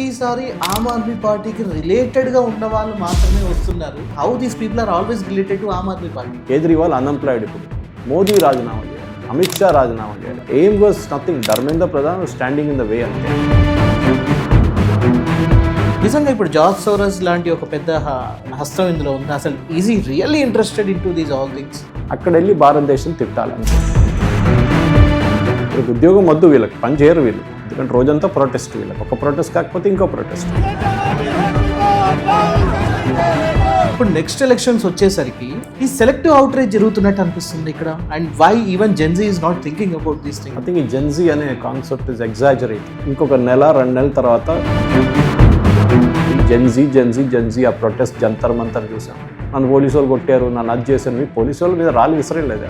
ప్రతిసారి ఆమ్ ఆద్మీ పార్టీకి రిలేటెడ్గా ఉన్న వాళ్ళు మాత్రమే వస్తున్నారు. How these people are always related to Aam Aadmi Party? Kejriwal unemployed, ఇప్పుడు మోదీ రాజీనామా చేయాలి, అమిత్ షా రాజీనామా చేయాలి. Aim was nothing, Dharmendra Pradhan standing in the way అంతే. నిజంగా ఇప్పుడు జార్జ్ సోరస్ లాంటి ఒక పెద్ద హస్తం ఇందులో ఉంది. అసలు easy really interested in to these all things. అక్కడ వెళ్ళి భారతదేశం తిట్టాలని. వీళ్ళకి ఉద్యోగం వద్దు, వీళ్ళకి పని చేయరు వీళ్ళు, ఎందుకంటే రోజంతా ప్రొటెస్ట్. వీళ్ళకి ఒక ప్రొటెస్ట్ కాకపోతే ఇంకో ప్రొటెస్ట్. ఇప్పుడు నెక్స్ట్ ఎలక్షన్స్ వచ్చేసరికి ఈ సెలెక్టివ్ అవుట్రీచ్ జరుగుతున్నట్టు అనిపిస్తుంది ఇక్కడ. And why even Gen Z is not thinking about these thing? I think ఈ జెన్జీ అనే కాన్సెప్ట్ ఇస్ ఎగ్జాజరేట్. ఇంకొక నెల 2 నెలల తర్వాత జెన్జీ ఆ ప్రొటెస్ట్ జంతర్ మంతర్ చూసాం. నన్ను పోలీసు వాళ్ళు కొట్టారు, నన్ను అది చేశారు. మీ పోలీసు వాళ్ళ మీద రాళ్ళు విసరలేదు.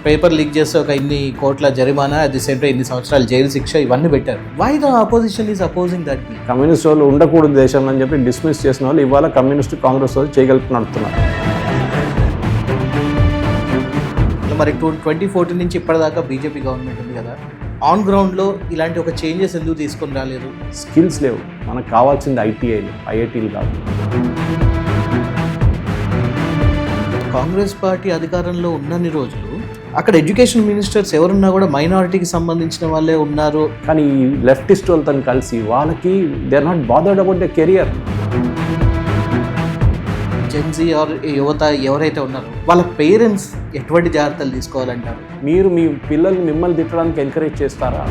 పేపర్ లీక్ చేస్తే ఒక ఇన్ని కోట్ల జరిమానా, అట్ ది సేమ్ టైం ఇన్ని సంవత్సరాలు జైలు శిక్ష, ఇవన్నీ పెట్టారు. Why the opposition is opposing that? Communist వాళ్ళు ఉండకూడదు దేశంలో అని చెప్పి డిస్మిస్ చేసిన వాళ్ళు ఇవాళ కమ్యూనిస్ట్ కాంగ్రెస్ వాళ్ళు చేయగలిపి నడుతున్నారు. మరి 2014 నుంచి ఇప్పటిదాకా బీజేపీ గవర్నమెంట్ ఉంది కదా, ఆన్ గ్రౌండ్లో ఇలాంటి ఒక చేంజెస్ ఎందుకు తీసుకొని రాలేదు? స్కిల్స్ లేవు. మనకు కావాల్సింది ఐటీఐలు, ఐఐటీలు కాదు. కాంగ్రెస్ పార్టీ అధికారంలో ఉన్నన్ని రోజులు అక్కడ ఎడ్యుకేషన్ మినిస్టర్స్ ఎవరున్నా కూడా మైనారిటీకి సంబంధించిన వాళ్ళే ఉన్నారు. కానీ ఈ లెఫ్టిస్ట్ వాళ్ళతో కలిసి వాళ్ళకి they are not bothered about the career. Gen Z or యువత ఎవరైతే ఉన్నారో వాళ్ళ పేరెంట్స్ ఎటువంటి జాగ్రత్తలు తీసుకోవాలంటారు? మీరు మీ పిల్లల్ని మిమ్మల్ని తిట్టడానికి ఎంకరేజ్ చేస్తారా?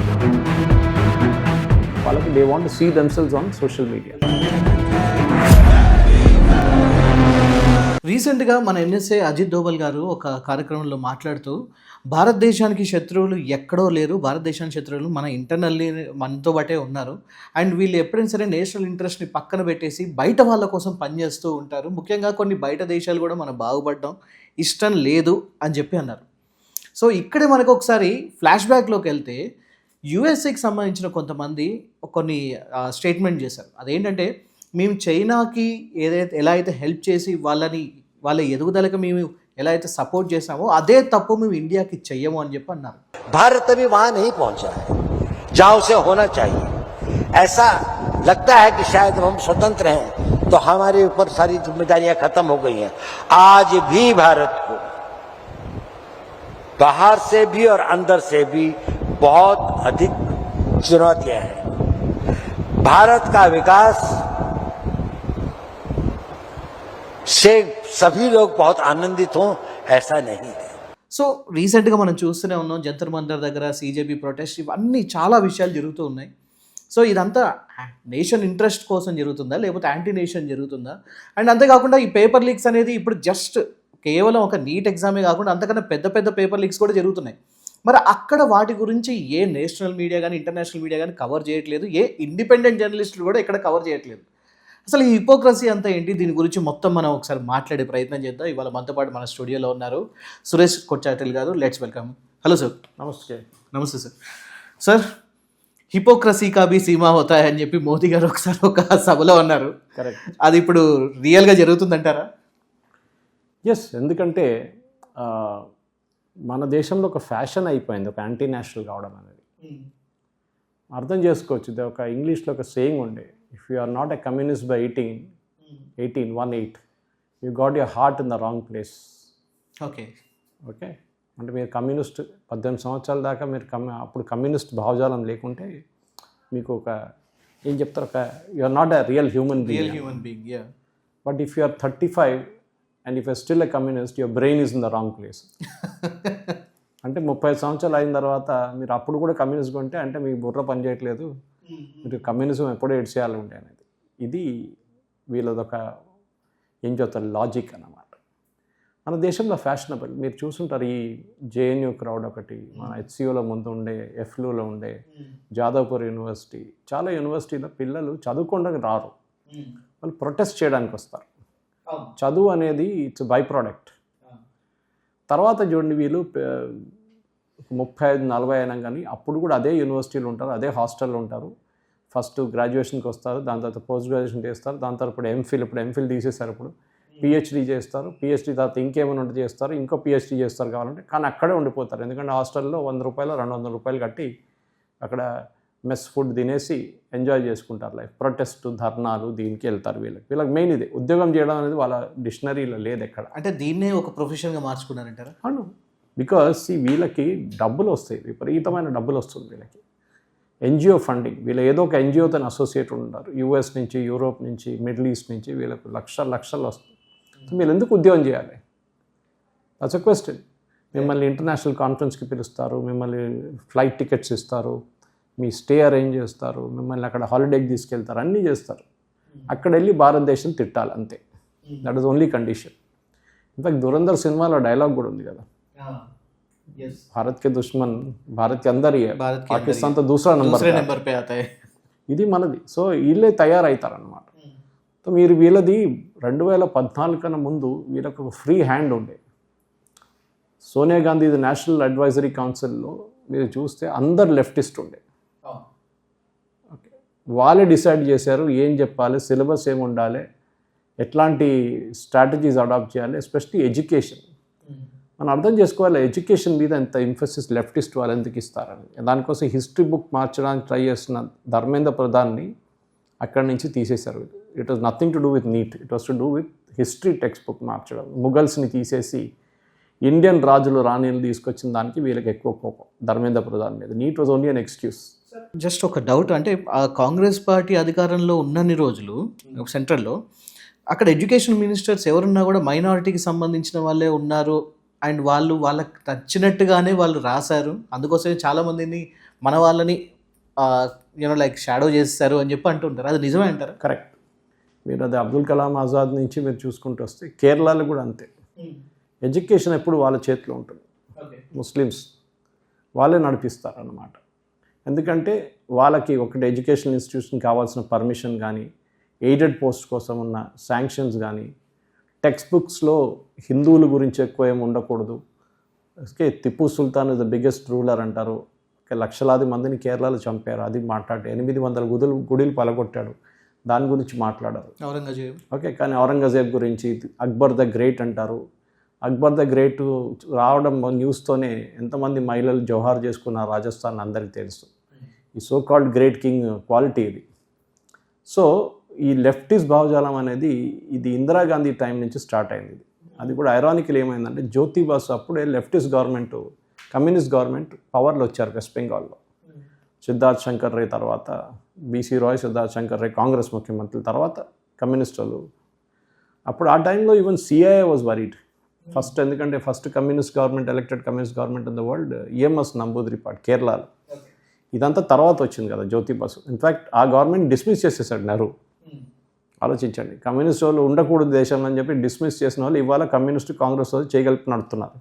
వాళ్ళకి they want to see themselves on social media. రీసెంట్గా మన ఎన్ఎస్ఏ అజిత్ దోవల్ గారు ఒక కార్యక్రమంలో మాట్లాడుతూ భారతదేశానికి శత్రువులు ఎక్కడో లేరు, భారతదేశానికి శత్రువులు మన ఇంటర్నల్లీ మనతో బట్టే ఉన్నారు. అండ్ వీళ్ళు ఎప్పుడైనా సరే నేషనల్ ఇంట్రెస్ట్ని పక్కన పెట్టేసి బయట వాళ్ళ కోసం పనిచేస్తూ ఉంటారు. ముఖ్యంగా కొన్ని బయట దేశాలు కూడా మనం బాగుపడడం ఇష్టం లేదు అని చెప్పి అన్నారు. సో ఇక్కడే మనకు ఒకసారి ఫ్లాష్ బ్యాక్లోకి వెళ్తే యుఎస్ఏకి సంబంధించిన కొంతమంది కొన్ని స్టేట్మెంట్ చేశారు. అదేంటంటే, మేము చైనాకి ఎలా అయితే హెల్ప్ చేసి వాళ్ళ ఎదుగుదలకు మేము ఎలా అయితే సపోర్ట్ చేసామో అదే తప్పు మేము ఇండియాకి చెయ్యము అని చెప్పి అన్నారు. भारत अभी वहां नहीं पहुंचा है जहां उसे होना चाहिए. ऐसा लगता है कि शायद हम स्वतंत्र हैं तो हमारे ऊपर सारी जिम्मेदारियां खत्म हो गई हैं. आज भी भारत को बाहर से भी और अंदर से भी बहुत अधिक चुनौतियां हैं. भारत का विकास से सभी लोग बहुत आनंदित हों ऐसा नहीं है. సో రీసెంట్గా మనం చూస్తూనే ఉన్నాం, జంతర్ మంతర్ దగ్గర సీజేపీ ప్రొటెస్ట్, ఇవన్నీ చాలా విషయాలు జరుగుతూ ఉన్నాయి. సో ఇదంతా నేషన్ ఇంట్రెస్ట్ కోసం జరుగుతుందా లేకపోతే యాంటీ నేషన్ జరుగుతుందా? అండ్ అంతేకాకుండా ఈ పేపర్ లీక్స్ అనేది ఇప్పుడు జస్ట్ కేవలం ఒక నీట్ ఎగ్జామే కాకుండా అంతకన్నా పెద్ద పెద్ద పేపర్ లీక్స్ కూడా జరుగుతున్నాయి. మరి అక్కడ వాటి గురించి ఏ నేషనల్ మీడియా కానీ ఇంటర్నేషనల్ మీడియా కానీ కవర్ చేయట్లేదు, ఏ ఇండిపెండెంట్ జర్నలిస్టులు కూడా ఇక్కడ కవర్ చేయట్లేదు. అసలు ఈ హిపోక్రసీ అంతా ఏంటి? దీని గురించి మొత్తం మనం ఒకసారి మాట్లాడే ప్రయత్నం చేద్దాం. ఇవాళ మనతో పాటు మన స్టూడియోలో ఉన్నారు సురేష్ కొచ్చాటిల్ గారు. Let's welcome. Hello sir. నమస్తే. నమస్తే సార్. సార్, హిపోక్రసీ కా భీ సీమా హోతా హై అని చెప్పి మోదీ గారు ఒకసారి ఒక సభలో అన్నారు. కరెక్ట్. అది ఇప్పుడు రియల్గా జరుగుతుందంటారా? ఎస్, ఎందుకంటే మన దేశంలో ఒక ఫ్యాషన్ అయిపోయింది ఒక యాంటీ నేషనల్ కావడం అనేది. అర్థం చేసుకోవచ్చు. ఇది ఒక ఇంగ్లీష్లో ఒక సేయింగ్ ఉండే, if you are not a communist by 18 you got your heart in the wrong place. Okay. అంటే మీరు కమ్యూనిస్ట్ 18 సంవత్సరాల దాకా మీరు అప్పుడు కమ్యూనిస్ట్ భావజాలం లేకుంటే మీకు ఒక ఏం చెప్తారు, ఒక you are not a real human being. But if you are 35 and if you are still a communist, your brain is in the wrong place. అంటే 30 సంవత్సరాలు అయిన తర్వాత మీరు అప్పుడు కూడా కమ్యూనిస్ట్ ఉంటే అంటే మీ బుర్ర పని చేయట్లేదు, మీరు కమ్యూనిజం ఎప్పుడో ఎడ్చేయాలి ఉండే అనేది. ఇది వీళ్ళదొక ఏం చెప్తారు లాజిక్ అన్నమాట. మన దేశంలో ఫ్యాషనబుల్ మీరు చూసుంటారు. ఈ జేఎన్యూ క్రౌడ్ ఒకటి, మన హెచ్సిఓలో ముందు ఉండే, ఎఫ్లూలో ఉండే, జాదవ్పూర్ యూనివర్సిటీ, చాలా యూనివర్సిటీలో పిల్లలు చదువుకోవడానికి రారు, వాళ్ళు ప్రొటెస్ట్ చేయడానికి వస్తారు. చదువు అనేది ఇట్స్ బై ప్రోడక్ట్. తర్వాత చూడండి, వీళ్ళు 35-40 అయినా కానీ అప్పుడు కూడా అదే యూనివర్సిటీలు ఉంటారు, అదే హాస్టల్లో ఉంటారు. ఫస్ట్ గ్రాడ్యుయేషన్కి వస్తారు, దాని తర్వాత పోస్ట్ గ్రాడ్యుయేషన్ చేస్తారు, దాని తర్వాత ఇప్పుడు ఎంఫిల్ తీసేశారు. ఇప్పుడు పిహెచ్డీ చేస్తారు, పిహెచ్డీ తర్వాత ఇంకేమైనా ఉంటే చేస్తారు, ఇంకో పిహెచ్డీ చేస్తారు కావాలంటే, కానీ అక్కడే ఉండిపోతారు. ఎందుకంటే హాస్టల్లో 100 రూపాయలు 200 రూపాయలు కట్టి అక్కడ మెస్ ఫుడ్ తినేసి ఎంజాయ్ చేసుకుంటారు లైఫ్. ప్రొటెస్ట్ ధర్నాలు దీనికి వెళ్తారు. వీళ్ళకి మెయిన్ ఇది, ఉద్యోగం చేయడం అనేది వాళ్ళ డిక్షనరీలో లేదు ఎక్కడ. అంటే దీన్నే ఒక ప్రొఫెషన్గా మార్చుకున్నారంటారా? అవును, బికాస్ వీళ్ళకి డబ్బులు వస్తాయి, విపరీతమైన డబ్బులు వస్తుంది వీళ్ళకి. ఎన్జిఓ ఫండింగ్, వీళ్ళు ఏదో ఒక ఎన్జిఓతో అసోసియేట్ ఉంటారు, యూఎస్ నుంచి, యూరోప్ నుంచి, మిడిల్ ఈస్ట్ నుంచి, వీళ్ళకు లక్షలు వస్తుంది. సో మీరు ఎందుకు ఉద్యోగం చేయాలి? That's a question. మిమ్మల్ని ఇంటర్నేషనల్ కాన్ఫరెన్స్కి పిలుస్తారు, మిమ్మల్ని ఫ్లైట్ టికెట్స్ ఇస్తారు, మీ స్టే అరేంజ్ చేస్తారు, మిమ్మల్ని అక్కడ హాలిడేకి తీసుకెళ్తారు, అన్నీ చేస్తారు. అక్కడ వెళ్ళి భారతదేశం తిట్టాలి అంతే. That is only condition. In fact Dhurandhar సినిమాలో డైలాగ్ కూడా ఉంది కదా, భారత్ కే దుష్మన్ భారత్ కి అందరి పాకిస్తాన్ తో దూసరా నంబర్ పే ఆతా హై. ఇది మనది. సో వీళ్ళే తయారవుతారనమాట. సో మీరు వీళ్ళది 2014 కన్నా ముందు వీళ్ళకు ఒక ఫ్రీ హ్యాండ్ ఉండే. సోనియా గాంధీ నేషనల్ అడ్వైజరీ కౌన్సిల్లో మీరు చూస్తే అందరు లెఫ్టిస్ట్ ఉండే. ఓకే, వాళ్ళే డిసైడ్ చేశారు ఏం చెప్పాలి, సిలబస్ ఏమి ఉండాలి, ఎట్లాంటి స్ట్రాటజీస్ అడాప్ట్ చేయాలి, ఎస్పెషల్లీ ఎడ్యుకేషన్. మనం అర్థం చేసుకోవాలి ఎడ్యుకేషన్ మీద ఎంత ఇంఫోసిస్ లెఫ్టిస్ట్ వాళ్ళు ఎందుకు ఇస్తారని. దానికోసం హిస్టరీ బుక్ మార్చడానికి ట్రై చేస్తున్న ధర్మేంద్ర ప్రధాన్ని అక్కడి నుంచి తీసేశారు. It was nothing to do with NEET, it was to do with history textbook మార్చడం. ముఘల్స్ని తీసేసి ఇండియన్ రాజులు రాణిలు తీసుకొచ్చిన దానికి వీళ్ళకి ఎక్కువ కోపం ధర్మేంద్ర ప్రధాన్ మీద. NEET was only an excuse. Just ఒక డౌట్, అంటే ఆ కాంగ్రెస్ పార్టీ అధికారంలో ఉన్నన్ని రోజులు సెంట్రల్లో అక్కడ ఎడ్యుకేషన్ మినిస్టర్స్ ఎవరున్నా కూడా మైనారిటీకి సంబంధించిన వాళ్ళే ఉన్నారు, అండ్ వాళ్ళకి నచ్చినట్టుగానే వాళ్ళు రాశారు, అందుకోసమే చాలామందిని మన వాళ్ళని లైక్ షాడో చేస్తారు అని చెప్పి అంటుంటారు. అది నిజమే అంటారు? కరెక్ట్. మీరు అది అబ్దుల్ కలాం ఆజాద్ నుంచి మీరు చూసుకుంటూ వస్తే కేరళలో కూడా అంతే. ఎడ్యుకేషన్ ఎప్పుడు వాళ్ళ చేతిలో ఉంటుంది. ముస్లిమ్స్ వాళ్ళే నడిపిస్తారు అన్నమాట. ఎందుకంటే వాళ్ళకి ఒకటి ఎడ్యుకేషన్ ఇన్స్టిట్యూషన్ కావాల్సిన పర్మిషన్ కానీ, ఎయిడెడ్ పోస్ట్ కోసం ఉన్న శాంక్షన్స్ కానీ, టెక్స్ట్ బుక్స్లో హిందువుల గురించి ఎక్కువ ఏమి ఉండకూడదు. Okay, Tipu Sultan is the biggest ruler అంటారు. లక్షలాది మందిని కేరళలో చంపారు, అది మాట్లాడారు. 800 గుడిలు పలగొట్టాడు, దాని గురించి మాట్లాడారు ఔరంగజేబ్. ఓకే, కానీ ఔరంగజేబ్ గురించి అక్బర్ ద గ్రేట్ అంటారు. అక్బర్ ద గ్రేట్ రావడం న్యూస్తోనే ఎంతమంది మహిళలు జోహార్ చేసుకున్న రాజస్థాన్ అందరికీ తెలుసు. ఈ so called great king quality ఇది. సో ఈ లెఫ్టిస్ట్ భావజాలం అనేది ఇది ఇందిరాగాంధీ టైం నుంచి స్టార్ట్ అయింది. అది కూడా ఐరానికల్ ఏమైందంటే జ్యోతి బాసు అప్పుడే లెఫ్టిస్ట్ గవర్నమెంట్, కమ్యూనిస్ట్ గవర్నమెంట్ పవర్లో వచ్చారు వెస్ట్ బెంగాల్లో. సిద్ధార్థ్ శంకర్ రే తర్వాత బీసీ రాయ్, సిద్ధార్థ్ శంకర్ రే కాంగ్రెస్ ముఖ్యమంత్రి, తర్వాత కమ్యూనిస్ట్ వాళ్ళు. అప్పుడు ఆ టైంలో even CIA was worried first, ఎందుకంటే first communist government, elected communist government in the world EMS Namboodiripad కేరళలో. ఇదంతా తర్వాత వచ్చింది కదా జ్యోతి బాసు. ఇన్ఫ్యాక్ట్ ఆ గవర్నమెంట్ డిస్మిస్ చేసేసాడు నెహ్రూ. ఆలోచించండి, కమ్యూనిస్ట్ వాళ్ళు ఉండకూడదు దేశంలో అని చెప్పి డిస్మిస్ చేసిన వాళ్ళు ఇవాళ కమ్యూనిస్ట్ కాంగ్రెస్ వాళ్ళు చేయగలిపి నడుపుతున్నారు.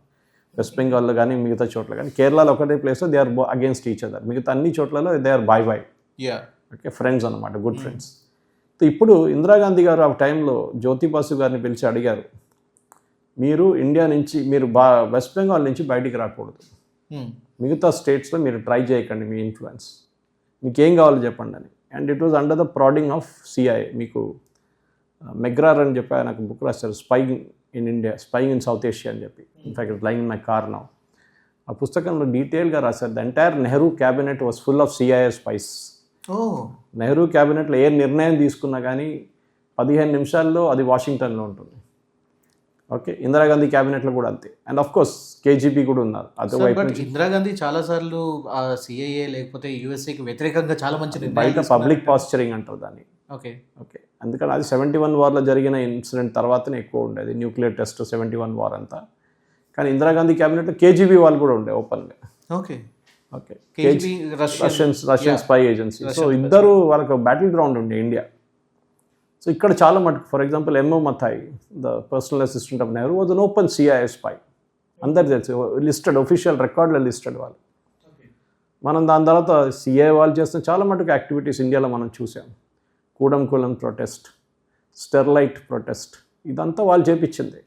వెస్ట్ బెంగాల్లో కానీ మిగతా చోట్ల కానీ. కేరళలో ఒకటే ప్లేస్లో they are against each other, మిగతా అన్ని చోట్లలో they are boy okay, friends అనమాట, గుడ్ ఫ్రెండ్స్. ఇప్పుడు ఇందిరాగాంధీ గారు ఆ టైంలో జ్యోతి బాసు గారిని పిలిచి అడిగారు, మీరు ఇండియా నుంచి, మీరు వెస్ట్ బెంగాల్ నుంచి బయటికి రాకూడదు, మిగతా స్టేట్స్లో మీరు ట్రై చేయకండి మీ ఇన్ఫ్లుయెన్స్, మీకేం కావాలో చెప్పండి అని. And it was under the prodding of CIA. మీకు మెగ్రార్ అని చెప్పి ఆయన బుక్ రాశారు, spying in India, spying in South Asia అని చెప్పి. In fact it lying in my car now. ఆ పుస్తకంలో డీటెయిల్గా రాశారు, the entire Nehru cabinet was full of CIA spies. Nehru క్యాబినెట్లో ఏ నిర్ణయం తీసుకున్నా కానీ 15 నిమిషాల్లో అది వాషింగ్టన్లో ఉంటుంది. ఓకే, ఇందిరాగాంధీ క్యాబినెట్లో కూడా అంతే. అండ్ ఆఫ్ కోర్స్ కేజీబీ కూడా ఉన్నారు. బట్ ఇందిరాగాంధీ చాలాసార్లు సిఐఏ లేకపోతే యూఎస్ఏకి వ్యతిరేకంగా చాలా మంచి బయట పబ్లిక్ పాస్చరింగ్ అంటారు దాన్ని. ఓకే ఓకే, అందుకని అది 71 వార్లో జరిగిన ఇన్సిడెంట్ తర్వాతనే ఎక్కువ ఉండేది, న్యూక్లియర్ టెస్ట్ 71 వార్ అంతా. కానీ ఇందిరాగాంధీ క్యాబినెట్లో కేజీబీ వాళ్ళు కూడా ఉండే ఓపెన్గా. Okay okay, Russian spy agency. So ఇద్దరు వాళ్ళకి బ్యాటిల్ గ్రౌండ్ ఉండే ఇండియా. సో ఇక్కడ చాలా మటుకు, for example MO Mathai, the personal assistant of Nehru, was an open CIA spy. అందరు తెలుసు, లిస్టెడ్, ఒఫీషియల్ రికార్డులో లిస్టెడ్ వాళ్ళు. మనం దాని తర్వాత సిఐఏ వాళ్ళు చేస్తున్న చాలా మటుకు యాక్టివిటీస్ ఇండియాలో మనం చూసాం. కూడంకులం ప్రొటెస్ట్, స్టెర్లైట్ ప్రొటెస్ట్, ఇదంతా వాళ్ళు చేపించింది.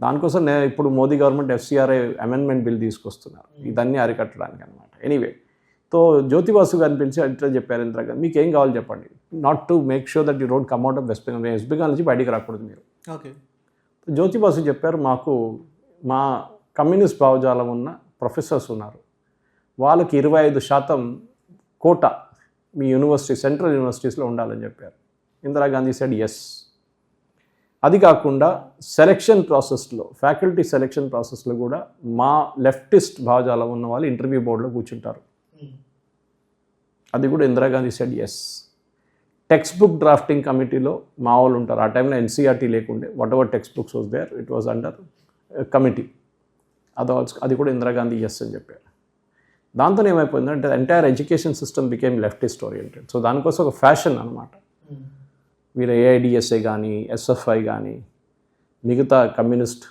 దానికోసం ఇప్పుడు Modi government FCRA amendment bill తీసుకొస్తున్నారు, ఇదన్నీ అరికట్టడానికి అనమాట. ఎనీవే, సో జ్యోతి బాసు గారిని పిలిచి అట్లా చెప్పారు ఇందిరాగాంధీ, మీకు ఏం కావాలి చెప్పండి, not to make sure that you don't come out of west Bengal. West Bengal నుంచి బయటికి రాకూడదు మీరు. ఓకే, జ్యోతిబాసు చెప్పారు, మా కమ్యూనిస్ట్ భావజాలం ఉన్న ప్రొఫెసర్స్ ఉన్నారు, వాళ్ళకి 25% కోటా మీ యూనివర్సిటీ సెంట్రల్ యూనివర్సిటీస్లో ఉండాలని చెప్పారు. Indira Gandhi said yes. అది కాకుండా సెలెక్షన్ ప్రాసెస్లో, ఫ్యాకల్టీ సెలెక్షన్ ప్రాసెస్లో కూడా మా లెఫ్టిస్ట్ భావజాలం ఉన్న వాళ్ళు ఇంటర్వ్యూ బోర్డులో కూర్చుంటారు. అది కూడా Indira Gandhi said yes. Textbook drafting కమిటీలో మా వాళ్ళు ఉంటారు. ఆ టైంలో ఎన్సీఆర్టీ లేకుండే, whatever textbooks was there it was under committee. అది కూడా ఇందిరాగాంధీ ఎస్ అని చెప్పారు. దాంతో ఏమైపోయిందంటే entire education system became leftist oriented. So దానికోసం ఒక ఫ్యాషన్ అనమాట. వీళ్ళ ఏఐడిఎస్ఏ కానీ, ఎస్ఎఫ్ఐ కానీ, మిగతా కమ్యూనిస్ట్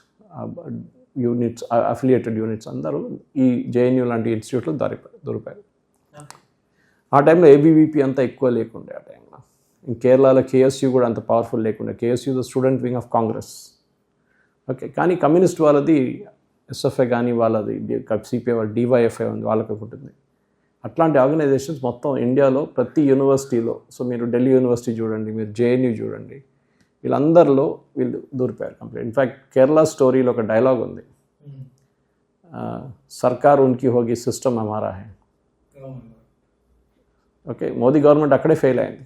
యూనిట్స్, అఫిలియేటెడ్ యూనిట్స్ అందరూ ఈ జేఎన్యూ లాంటి ఇన్స్టిట్యూట్లో దొరికారు. ఆ టైంలో ఏబీవీపీ అంతా ఎక్కువ లేకుండే. ఆ టైంలో కేరళలో కేఎస్యూ కూడా అంత పవర్ఫుల్ లేకుండే. KSU the student wing of Congress. Okay, కానీ కమ్యూనిస్ట్ వాళ్ళది ఎస్ఎఫ్ఐ కానీ, వాళ్ళది సిపిఐ, వాళ్ళ డివైఎఫ్ఐ ఉంది, వాళ్ళకి ఉంటుంది. అట్లాంటి ఆర్గనైజేషన్స్ మొత్తం ఇండియాలో ప్రతి యూనివర్సిటీలో, సో మీరు ఢిల్లీ యూనివర్సిటీ చూడండి, మీరు జేఎన్యూ చూడండి, వీళ్ళందరిలో వీళ్ళు దూరిపోయారు కంప్లీట్. ఇన్ఫ్యాక్ట్ కేరళ స్టోరీలో ఒక డైలాగ్ ఉంది, సర్కార్ ఉన్కి హోగి సిస్టమ్ హమారా హై. ఓకే, మోదీ గవర్నమెంట్ అక్కడే ఫెయిల్ అయింది.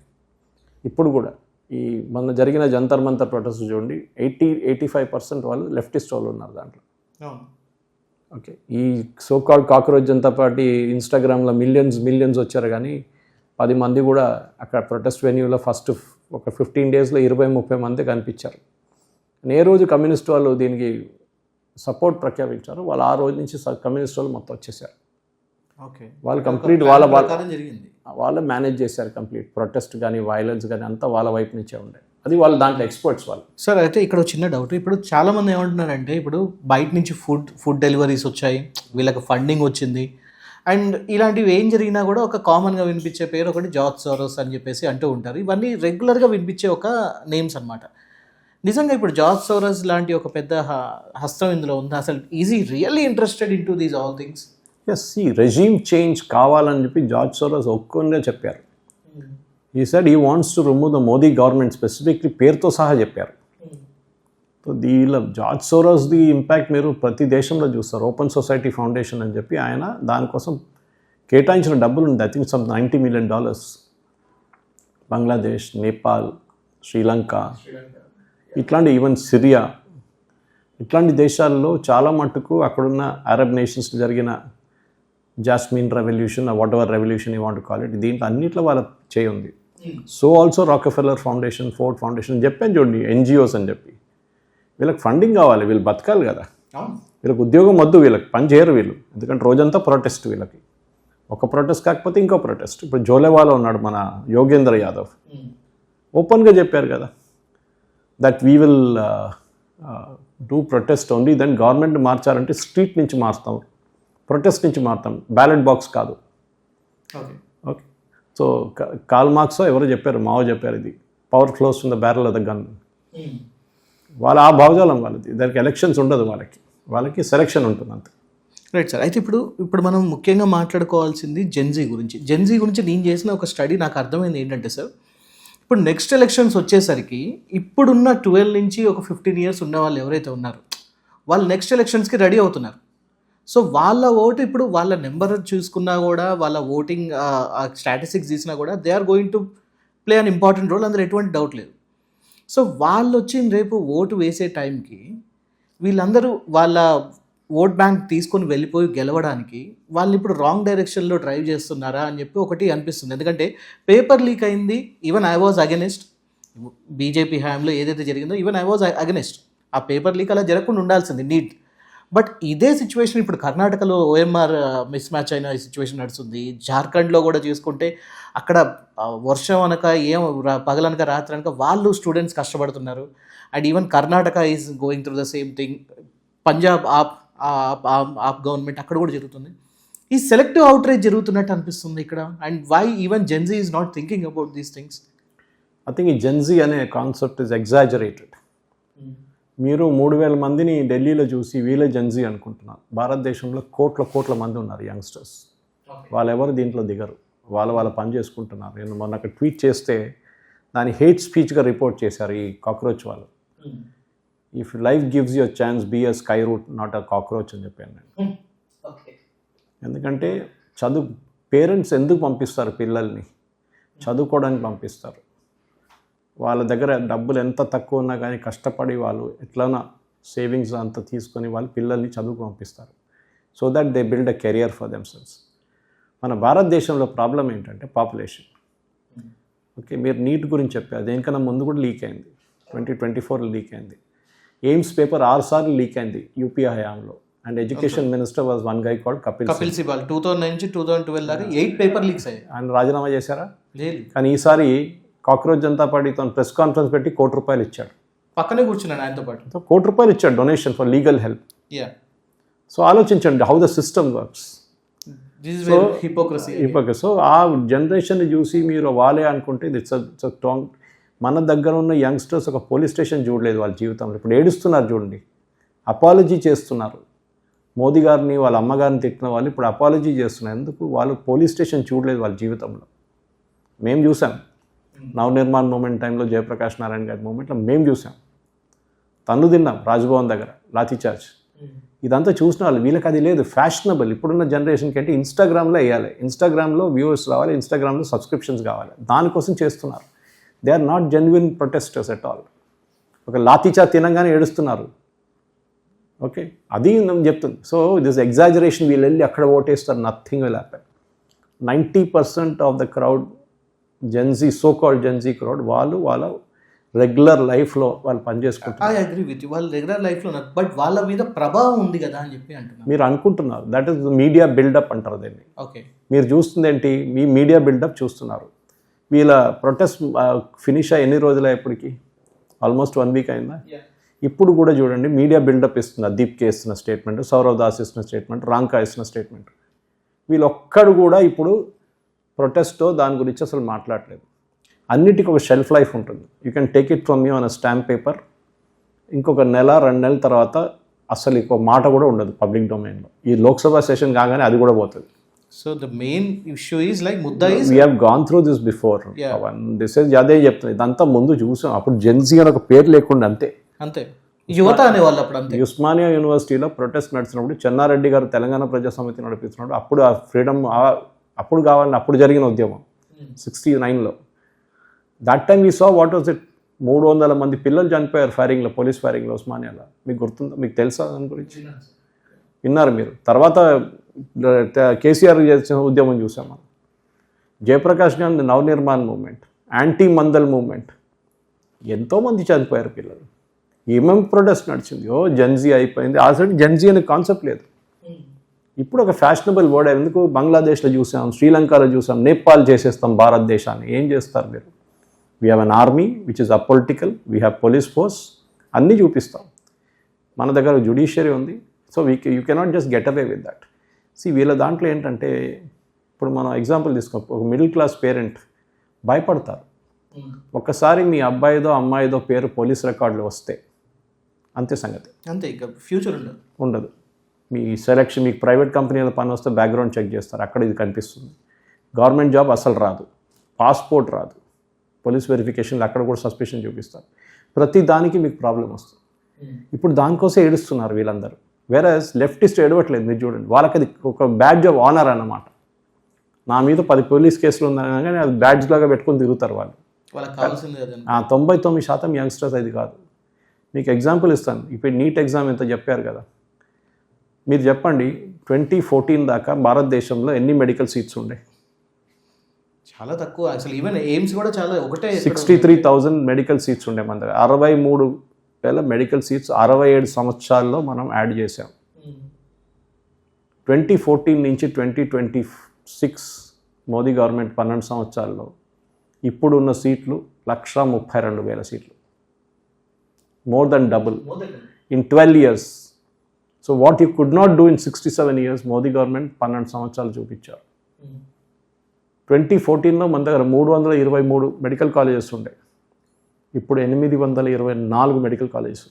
ఇప్పుడు కూడా ఈ మొన్న జరిగిన జంతర్ మంతర్ ప్రొటెస్ట్ చూడండి, 80-85% వాళ్ళు లెఫ్టిస్ట్ వాళ్ళు ఉన్నారు దాంట్లో. ఓకే, ఈ సోకాల్డ్ కాక్రోచ్ జనతా పార్టీ ఇన్స్టాగ్రామ్లో మిలియన్స్ వచ్చారు, కానీ 10 మంది కూడా అక్కడ ప్రొటెస్ట్ వెన్యూలో ఫస్ట్ ఒక 15 డేస్లో 20-30 మంది కనిపించారు. ఏ రోజు కమ్యూనిస్ట్ వాళ్ళు దీనికి సపోర్ట్ ప్రఖ్యాపించారు, వాళ్ళు ఆ రోజు నుంచి కమ్యూనిస్ట్ వాళ్ళు మొత్తం వచ్చేసారు. ఓకే, వాళ్ళు కంప్లీట్ వాళ్ళే మేనేజ్ చేశారు కంప్లీట్. ప్రొటెస్ట్ కానీ, వైలెన్స్ కానీ అంతా వాళ్ళ వైపు నుంచే ఉండే. అది వాళ్ళు దాంట్లో ఎక్స్పర్ట్స్ వాళ్ళు. సార్, అయితే ఇక్కడ చిన్న డౌట్. ఇప్పుడు చాలామంది ఏమంటున్నారంటే, ఇప్పుడు బయట నుంచి ఫుడ్ డెలివరీస్ వచ్చాయి, వీళ్ళకి ఫండింగ్ వచ్చింది, అండ్ ఇలాంటివి ఏం జరిగినా కూడా ఒక కామన్గా వినిపించే పేరు ఒకటి జార్జ్ సోరోస్ అని చెప్పేసి అంటూ ఉంటారు. ఇవన్నీ రెగ్యులర్గా వినిపించే ఒక నేమ్స్ అనమాట. నిజంగా ఇప్పుడు జార్జ్ సోరోస్ లాంటి ఒక పెద్ద హస్తం ఇందులో ఉందా? అసలు is he really interested in to these all things? Yes, ఈ రెజీమ్ చేంజ్ కావాలని చెప్పి జార్జ్ సోరోస్ ఒక్కనే చెప్పారు. ఈ said he wants to remove the Modi government, specifically పేరుతో సహా చెప్పారు. సో దీనిలో జార్జ్ సోరోస్ది ఇంపాక్ట్ మీరు ప్రతి దేశంలో చూస్తారు. ఓపెన్ సొసైటీ ఫౌండేషన్ అని చెప్పి ఆయన దానికోసం కేటాయించిన డబ్బులు ఉంది, I think some $90 million. Bangladesh, Nepal, Sri Lanka, ఇట్లాంటి ఈవెన్ సిరియా, ఇట్లాంటి దేశాల్లో చాలా మట్టుకు అక్కడున్న అరబ్ నేషన్స్ జరిగిన jasmine revolution, whatever revolution you want call it, దీంట్లో అన్నింటిలో వాళ్ళ చేయి ఉంది. So also Rockefeller foundation, Ford foundation చెప్పాను చూడండి, ఎన్జిఓస్ అని చెప్పి. వీళ్ళకి ఫండింగ్ కావాలి, వీళ్ళు బతకాలి కదా. వీళ్ళకి ఉద్యోగం వద్దు, వీళ్ళకి పని చేయరు వీళ్ళు, ఎందుకంటే రోజంతా ప్రొటెస్ట్. వీళ్ళకి ఒక ప్రొటెస్ట్ కాకపోతే ఇంకో ప్రొటెస్ట్. ఇప్పుడు జోలేవాలో ఉన్నాడు మన యోగేంద్ర యాదవ్, ఓపెన్గా చెప్పారు కదా, that we will do protest only, then government మార్చారంటే స్ట్రీట్ నుంచి మారుతాం, ప్రొటెస్ట్ నుంచి మారుతాం, బ్యాలెట్ బాక్స్ కాదు. ఓకే, సో కార్ల్ మార్క్స్ ఎవరో చెప్పారు, మావో చెప్పారు, ఇది power flows from the barrel of the gun. వాళ్ళ ఆ భావజాలం వాళ్ళది. దానికి ఎలక్షన్స్ ఉండదు, వాళ్ళకి సెలక్షన్ ఉంటుంది అంతే. Right sir. అయితే ఇప్పుడు మనం ముఖ్యంగా మాట్లాడుకోవాల్సింది జెన్జీ గురించి నేను చేసిన ఒక స్టడీ నాకు అర్థమైంది ఏంటంటే సార్, ఇప్పుడు నెక్స్ట్ ఎలక్షన్స్ వచ్చేసరికి ఇప్పుడున్న 12 నుంచి ఒక 15 years ఉన్న వాళ్ళు ఎవరైతే ఉన్నారో వాళ్ళు నెక్స్ట్ ఎలక్షన్స్కి రెడీ అవుతున్నారు. సో వాళ్ళ ఓటు ఇప్పుడు వాళ్ళ నెంబర్ చూసుకున్నా కూడా, వాళ్ళ ఓటింగ్ స్టాటిస్టిక్స్ తీసినా కూడా they are going to play an important role, అందులో ఎటువంటి డౌట్ లేదు. సో వాళ్ళు వచ్చి రేపు ఓటు వేసే టైంకి వీళ్ళందరూ వాళ్ళ ఓట్ బ్యాంక్ తీసుకొని వెళ్ళిపోయి గెలవడానికి వాళ్ళు ఇప్పుడు రాంగ్ డైరెక్షన్లో డ్రైవ్ చేస్తున్నారా అని చెప్పి ఒకటి అనిపిస్తుంది. ఎందుకంటే పేపర్ లీక్ అయింది, even I was against, BJP హయాంలో ఏదైతే జరిగిందో ఈవెన్ ఐ వాజ్ అగెనిస్ట్. ఆ పేపర్ లీక్ అలా జరగకుండా ఉండాల్సింది నీట్. బట్ ఇదే సిచ్యువేషన్ ఇప్పుడు కర్ణాటకలో ఓఎంఆర్ మిస్ మ్యాచ్ అయిన సిచ్యువేషన్ నడుస్తుంది. జార్ఖండ్లో కూడా చూసుకుంటే అక్కడ వర్షం అనక పగలనక రాత్రి అనక వాళ్ళు స్టూడెంట్స్ కష్టపడుతున్నారు. And even Karnataka is going through the same thing. Punjab AAP government అక్కడ కూడా జరుగుతుంది. ఈ సెలెక్టివ్ అవుట్రీచ్ జరుగుతున్నట్టు అనిపిస్తుంది ఇక్కడ. And why even Gen Z is not thinking about these things? I think ఈ జెన్జీ అనే కాన్సెప్ట్ ఇస్ ఎగ్జాజరేటెడ్. మీరు 3,000 మందిని ఢిల్లీలో చూసి వీళ్ళే జెన్జీ అనుకుంటున్నారు. భారతదేశంలో కోట్ల మంది ఉన్నారు యంగ్స్టర్స్. వాళ్ళెవరు దీంట్లో దిగరు, వాళ్ళ పని చేసుకుంటున్నారు. నేను మొన్న అక్కడ ట్వీట్ చేస్తే దాన్ని హేట్ స్పీచ్గా రిపోర్ట్ చేశారు ఈ కాక్రోచ్ వాళ్ళు. If life gives you chance be a sky root not a cockroach అని చెప్పాను నేను. ఎందుకంటే పేరెంట్స్ ఎందుకు పంపిస్తారు పిల్లల్ని? చదువుకోవడానికి పంపిస్తారు. వాళ్ళ దగ్గర డబ్బులు ఎంత తక్కువ ఉన్నా కానీ కష్టపడి వాళ్ళు ఎట్లైనా సేవింగ్స్ అంతా తీసుకొని వాళ్ళు పిల్లల్ని చదువుకు పంపిస్తారు. So that they build a career for themselves. మన భారతదేశంలో ప్రాబ్లం ఏంటంటే పాపులేషన్. ఓకే, మీరు నీట్ గురించి చెప్పారు, దేనికన్నా ముందు కూడా లీక్ అయింది. 2024 లీక్ అయింది. ఎయిమ్స్ పేపర్ 6 సార్లు లీక్ అయింది యూపీఏ హయాంలో. And education minister was one guy called Kapil Sibal. 2009 నుంచి 2012 దాకా 8 పేపర్ లీక్స్ అయ్యాయి. ఆయన రాజీనామా చేశారా? లేదు. కానీ ఈసారి కాక్రోచ్ జనతా పార్టీతో ప్రెస్ కాన్ఫరెన్స్ పెట్టి ₹1 కోటి ఇచ్చాడు. పక్కనే కూర్చున్నాను ఆయనతో పాటు. ₹1 కోటి ఇచ్చాడు donation for legal help. So ఆలోచించండి how the system works. Hypocrisy. So ఆ జనరేషన్ని చూసి మీరు వాళ్ళే అనుకుంటే ఇట్స్ స్ట్రాంగ్. మన దగ్గర ఉన్న యంగ్స్టర్స్ ఒక పోలీస్ స్టేషన్ చూడలేదు వాళ్ళ జీవితంలో. ఇప్పుడు ఏడుస్తున్నారు చూడండి, అపాలజీ చేస్తున్నారు. మోదీ గారిని వాళ్ళ అమ్మగారిని తిట్టిన వాళ్ళు ఇప్పుడు అపాలజీ చేస్తున్నారు. ఎందుకు? వాళ్ళు పోలీస్ స్టేషన్ చూడలేదు వాళ్ళ జీవితంలో. మేము చూసాం నవనిర్మాణ్ మూమెంట్ టైంలో, జయప్రకాష్ నారాయణ గారి మూమెంట్లో మేము చూసాం. తన్ను తిన్నాం రాజ్భవన్ దగ్గర లాఠీచార్జ్. ఇదంతా చూసిన వాళ్ళు. వీళ్ళకి అది లేదు, ఫ్యాషనబుల్. ఇప్పుడున్న జనరేషన్కి అంటే ఇన్స్టాగ్రామ్లో వేయాలి, ఇన్స్టాగ్రామ్లో వ్యూవర్స్ రావాలి, ఇన్స్టాగ్రామ్లో సబ్స్క్రిప్షన్స్ కావాలి, దానికోసం చేస్తున్నారు. They are not genuine protesters at all. ఒక లాఠీచార్జ్ తినంగానే ఏడుస్తున్నారు. ఓకే, అది నేను చెప్తుంది. సో దిస్ ఎగ్జాజరేషన్, వీళ్ళు వెళ్ళి అక్కడ ఓటేస్తారు, nothing will happen. 90% of the crowd Gen Z, so called Gen Z crowd, వాళ్ళు వాళ్ళ రెగ్యులర్ లైఫ్లో వాళ్ళు పనిచేసుకుంటారు. I agree with you. వాళ్ళ రెగ్యులర్ లైఫ్లో ఉన్నారు, బట్ వాళ్ళ మీద ప్రభావం ఉంది కదా అని చెప్పి అంటున్నారు. మీరు అనుకుంటున్నారు, దట్ ఈస్ మీడియా బిల్డప్ అంటారు దీన్ని. ఓకే, మీరు చూస్తుంది ఏంటి? మీ మీడియా బిల్డప్ చూస్తున్నారు. వీళ్ళ ప్రొటెస్ట్ ఫినిష్ అయ్యి ఎన్ని రోజులు ఎప్పటికి? ఆల్మోస్ట్ 1 వీక్ అయిందా? ఇప్పుడు కూడా చూడండి మీడియా బిల్డప్ ఇస్తున్నారు. దీప్కే ఇస్తున్న స్టేట్మెంట్, సౌరవ్ దాస్ ఇస్తున్న స్టేట్మెంట్, రాంకా ఇస్తున్న స్టేట్మెంట్. వీళ్ళొక్కడు కూడా ఇప్పుడు ప్రొటెస్టో దాని గురించి అసలు మాట్లాడలేదు. అన్నిటికీ ఒక షెల్ఫ్ లైఫ్ ఉంటుంది. You can take it from you on a stamp paper. ఇంకొక 1-2 నెలల తర్వాత అసలు ఇంకో మాట కూడా ఉండదు పబ్లిక్ డొమైన్లో. ఈ లోక్సభ సెషన్ కాగానే అది కూడా పోతుంది. So the main issue is like ముద్దా is we have gone through this before. This is అదే చెప్తుంది. ఇదంతా ముందు చూసాం. అప్పుడు జెన్సీ అని ఒక పేరు లేకుండా అంతే యువత అనేవాళ్ళు అప్పుడు అంతే. ఉస్మానియా యూనివర్సిటీలో ప్రొటెస్ట్ నడిచినప్పుడు చెన్నారెడ్డి గారు తెలంగాణ ప్రజా సమితి నడిపిస్తున్నాడు. అప్పుడు ఆ ఫ్రీడమ్ అప్పుడు కావాలని అప్పుడు జరిగిన ఉద్యమం 69లో. That time we saw what was it. 300 మంది పిల్లలు చనిపోయారు ఫైరింగ్లో, పోలీస్ ఫైరింగ్లో ఉస్మానియాలో. మీకు గుర్తుందా? మీకు తెలుసా దాని గురించి? విన్నారు మీరు? తర్వాత కేసీఆర్ చేసిన ఉద్యమం చూసాం మనం. Jayaprakash Gandhi Navnirman movement, anti Mandal movement, ఎంతోమంది చనిపోయారు పిల్లలు. ఏమేమి ప్రొటెస్ట్ నడిచింది. జెన్జీ అయిపోయింది. అసలు జెన్జీ అనే కాన్సెప్ట్ లేదు. ఇప్పుడు ఒక ఫ్యాషనబుల్ వర్డ్. ఎందుకు? బంగ్లాదేశ్లో చూసాం, శ్రీలంకలో చూసాం, నేపాల్ చేసేస్తాం భారతదేశాన్ని. ఏం చేస్తారు మీరు? We have an army which is apolitical, we have police force, అన్నీ చూపిస్తాం. మన దగ్గర జ్యుడిషియరీ ఉంది. So you cannot just get away with that. వీళ్ళ దాంట్లో ఏంటంటే, ఇప్పుడు మనం ఎగ్జాంపుల్ తీసుకో, ఒక మిడిల్ క్లాస్ పేరెంట్ భయపడతారు. ఒక్కసారి మీ అబ్బాయిదో అమ్మాయిదో పేరు పోలీస్ రికార్డులో వస్తే అంతే సంగతి. అంతే, ఇక ఫ్యూచర్ ఉండదు. మీ సెలక్షన్, మీకు ప్రైవేట్ కంపెనీల పని వస్తే బ్యాక్గ్రౌండ్ చెక్ చేస్తారు, అక్కడ ఇది కనిపిస్తుంది. గవర్నమెంట్ జాబ్ అసలు రాదు, పాస్పోర్ట్ రాదు, పోలీస్ వెరిఫికేషన్లు అక్కడ కూడా సస్పెషన్ చూపిస్తారు. ప్రతి దానికి మీకు ప్రాబ్లం వస్తుంది. ఇప్పుడు దానికోసం ఏడుస్తున్నారు వీళ్ళందరూ. వేరే లెఫ్టిస్ట్ ఏడవట్లేదు. మీరు చూడండి, వాళ్ళకి అది ఒక బ్యాడ్జ్ ఆఫ్ ఆనర్ అన్నమాట. నా మీద 10 పోలీస్ కేసులు ఉన్నాయి కానీ అది బ్యాడ్జ్ లాగా పెట్టుకొని తిరుగుతారు వాళ్ళు. 99% యంగ్స్టర్స్ అది కాదు. మీకు ఎగ్జాంపుల్ ఇస్తాను. ఇప్పుడు నీట్ ఎగ్జామ్ ఎంత చెప్పారు కదా, మీరు చెప్పండి 2014 దాకా భారతదేశంలో ఎన్ని మెడికల్ సీట్స్ ఉండే? చాలా తక్కువ. అసలు ఈవెన్ ఎయిమ్స్ కూడా చాలా, ఒకటే 63,000 మెడికల్ సీట్స్ ఉండే మన దగ్గర. 63,000 మెడికల్ సీట్స్ 67 సంవత్సరాల్లో మనం యాడ్ చేసాం. 2014 నుంచి 2026 మోదీ గవర్నమెంట్ 12 సంవత్సరాల్లో ఇప్పుడున్న సీట్లు 132,000 సీట్లు. More than double in 12 years. So what you could not do in 67 years Modi government 12 సంవత్సరాలు చూపించారు. 2014లో మన దగ్గర 323 మెడికల్ కాలేజెస్ ఉండే, ఇప్పుడు 824 మెడికల్ కాలేజెస్.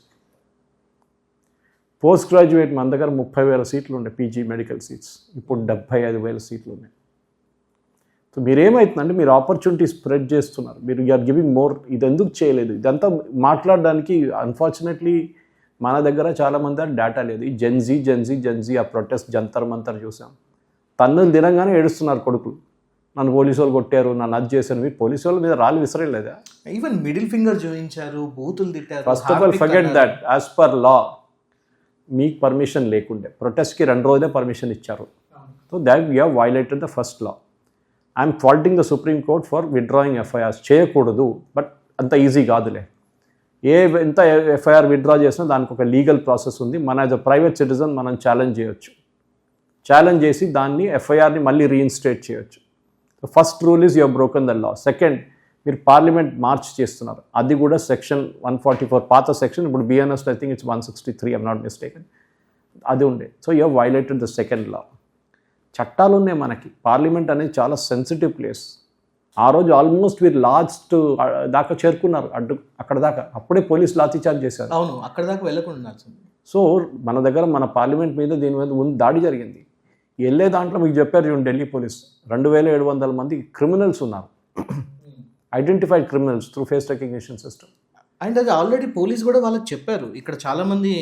పోస్ట్ గ్రాడ్యుయేట్ మన దగ్గర 30,000 సీట్లు ఉండే పీజీ మెడికల్ సీట్స్, ఇప్పుడు 75,000 సీట్లు ఉన్నాయి. సో మీరేమవుతుందంటే మీరు ఆపర్చునిటీ స్ప్రెడ్ చేస్తున్నారు, మీరు యూఆర్ గివింగ్ మోర్. ఇది ఎందుకు చేయలేదు? ఇదంతా మాట్లాడడానికి అన్ఫార్చునేట్లీ మన దగ్గర చాలామంది డేటా లేదు. ఈ జెన్జీ ఆ ప్రొటెస్ట్ జంతర్ మంతర్ చూసాం. తన్నులు తినంగానే ఏడుస్తున్నారు కొడుకులు, నన్ను పోలీసు వాళ్ళు కొట్టారు, నన్ను అది చేశారు. మీరు పోలీసు వాళ్ళ మీద రాళ్ళు విసరలేదా? ఈవెన్ మిడిల్ ఫింగర్ చూపించారు, బూతులు తిట్టారు. First of all forget that. As per law మీకు పర్మిషన్ లేకుండే, ప్రొటెస్ట్కి 2 రోజులే పర్మిషన్ ఇచ్చారు. So that you have violated the first law. I'm faulting the supreme court for withdrawing FIRs. చేయకూడదు, బట్ అంత ఈజీ కాదులే. ఎంత ఎఫ్ఐఆర్ విత్డ్రా చేసినా దానికి ఒక లీగల్ ప్రాసెస్ ఉంది. మన యాజ్ అ ప్రైవేట్ సిటిజన్ మనం ఛాలెంజ్ చేయొచ్చు. ఛాలెంజ్ చేసి దాన్ని ఎఫ్ఐఆర్ని మళ్ళీ రీఇన్స్టేట్ చేయొచ్చు. First rule is you have broken the law. Second, మీరు పార్లమెంట్ మార్చ్ చేస్తున్నారు, అది కూడా సెక్షన్ 144 పాత సెక్షన్, ఇప్పుడు BNS I think it's 163 I'm not mistaken, అది ఉండే. So you have violated the second లా. చట్టాలు ఉన్నాయి మనకి. పార్లమెంట్ అనేది చాలా సెన్సిటివ్ ప్లేస్. ఆ రోజు ఆల్మోస్ట్ వీరు లాస్ట్ దాకా చేరుకున్నారు, అక్కడ దాకా. అప్పుడే పోలీస్ లాఠీచార్జ్ చేశారు. అవును, అక్కడ దాకా వెళ్ళకుండా. సో మన దగ్గర మన పార్లమెంట్ మీద దీని మీద దాడి జరిగింది. వెళ్ళే దాంట్లో మీకు చెప్పారు చూడండి, ఢిల్లీ పోలీస్ 2700 మంది క్రిమినల్స్ ఉన్నారు, identified criminals through face recognition system. And అది ఆల్రెడీ పోలీస్ కూడా వాళ్ళకి చెప్పారు, ఇక్కడ చాలా మంది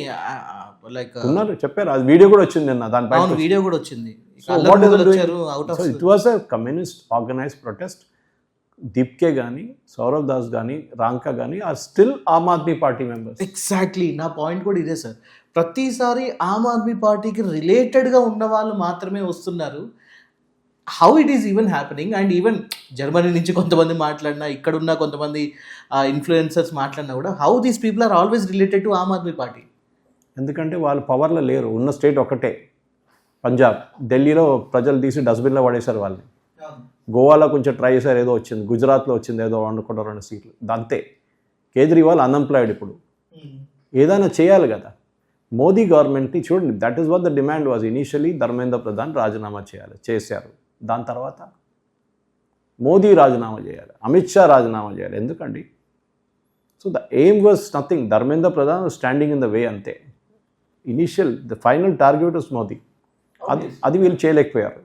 లైక్ ఉన్నారు, చెప్పారు. అది వీడియో కూడా వచ్చింది నిన్న, దానిపైన వీడియో కూడా వచ్చింది. It was a communist organised protest. దీప్కే కానీ, సౌరవ్ దాస్ కానీ, రాంకా కానీ are still Aam Aadmi Party members. Exactly నా పాయింట్ కూడా ఇదే సార్. ప్రతిసారి ఆమ్ ఆద్మీ పార్టీకి రిలేటెడ్గా ఉన్న వాళ్ళు మాత్రమే వస్తున్నారు. How it is even happening? And even Germany నుంచి కొంతమంది మాట్లాడినా, ఇక్కడున్న కొంతమంది ఇన్ఫ్లుయెన్సర్స్ మాట్లాడినా కూడా, how these people are always related to Aam Aadmi Party? ఎందుకంటే వాళ్ళు పవర్లో లేరు. ఉన్న స్టేట్ ఒకటే పంజాబ్. ఢిల్లీలో ప్రజలు తీసి డస్ట్బిన్లో పడేశారు వాళ్ళని. గోవాలో కొంచెం ట్రై చేశారు, ఏదో వచ్చింది. గుజరాత్లో వచ్చింది ఏదో 1-2 సీట్లు, అంతే. కేజ్రీవాల్ అన్ఎంప్లాయిడ్. ఇప్పుడు ఏదైనా చేయాలి కదా. మోదీ గవర్నమెంట్ని చూడండి, that is what the demand was initially. Dharmendra Pradhan రాజీనామా చేయాలి, చేశారు. దాని తర్వాత మోదీ రాజీనామా చేయాలి, అమిత్ షా రాజీనామా చేయాలి. ఎందుకండి? So the aim was nothing. Dharmendra Pradhan standing in the way, అంతే. Initial the final target was Modi. అది వీళ్ళు చేయలేకపోయారు.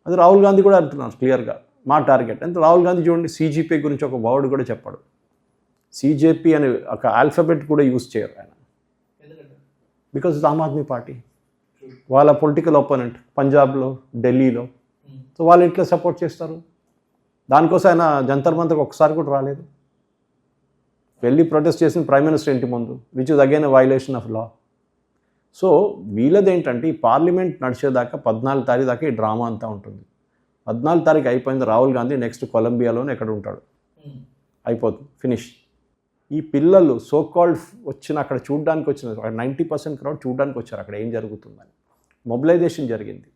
అది రాహుల్ గాంధీ కూడా అంటున్నారు క్లియర్గా, మా టార్గెట్. అంటే రాహుల్ గాంధీ చూడండి, CGP గురించి ఒక వర్డ్ కూడా చెప్పాడు. CJP అనే ఒక ఆల్ఫాబెట్ కూడా యూజ్ చేయరు ఆయన, బికాజ్ ఇట్స్ ఆమ్ ఆద్మీ పార్టీ. వాళ్ళ పొలిటికల్ ఒపోనెంట్ పంజాబ్లో, ఢిల్లీలో. సో వాళ్ళు ఎట్లా సపోర్ట్ చేస్తారు? దానికోసం ఆయన జంతర్ మంతర్కి ఒకసారి కూడా రాలేదు. వెళ్ళి ప్రొటెస్ట్ చేసిన ప్రైమ్ మినిస్టర్ ఇంటి ముందు, which is again a violation of law. So వీళ్ళదేంటంటే ఈ పార్లమెంట్ నడిచేదాకా 14 తారీఖు దాకా ఈ డ్రామా అంతా ఉంటుంది. 14 తారీఖు అయిపోయింది, రాహుల్ గాంధీ నెక్స్ట్ కొలంబియాలోనే ఎక్కడ ఉంటాడు, అయిపోతుంది, ఫినిష్. ఈ పిల్లలు సో కాల్డ్ వచ్చిన అక్కడ చూడడానికి వచ్చిన 90% క్రౌడ్ చూడడానికి వచ్చారు అక్కడ ఏం జరుగుతుందని. మొబిలైజేషన్ జరిగింది.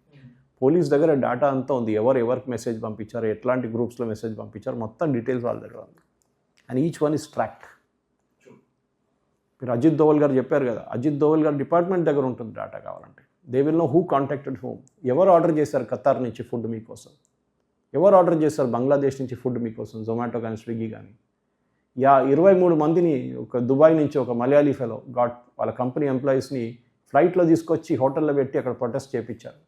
పోలీస్ దగ్గర డేటా అంతా ఉంది, ఎవరికి మెసేజ్ పంపించారు, ఎట్లాంటి గ్రూప్స్లో మెసేజ్ పంపించారు, మొత్తం డీటెయిల్స్ వాళ్ళ దగ్గర ఉంది. And each one is tracked. మీరు అజిత్ దోవల్ గారు చెప్పారు కదా, అజిత్ దోవల్ గారు డిపార్ట్మెంట్ దగ్గర ఉంటుంది డేటా కావాలంటే. They will know who contacted home. ఎవరు ఆర్డర్ చేశారు ఖతార్ నుంచి ఫుడ్ మీకోసం, ఎవరు ఆర్డర్ చేశారు బంగ్లాదేశ్ నుంచి ఫుడ్ మీకోసం, జొమాటో కానీ స్విగ్గీ కానీ. 23 మందిని ఒక దుబాయ్ నుంచి ఒక మలయాళీ ఫెలో వాళ్ళ కంపెనీ ఎంప్లాయీస్ని ఫ్లైట్లో తీసుకొచ్చి హోటల్లో పెట్టి అక్కడ ప్రొటెస్ట్ చేయించారు.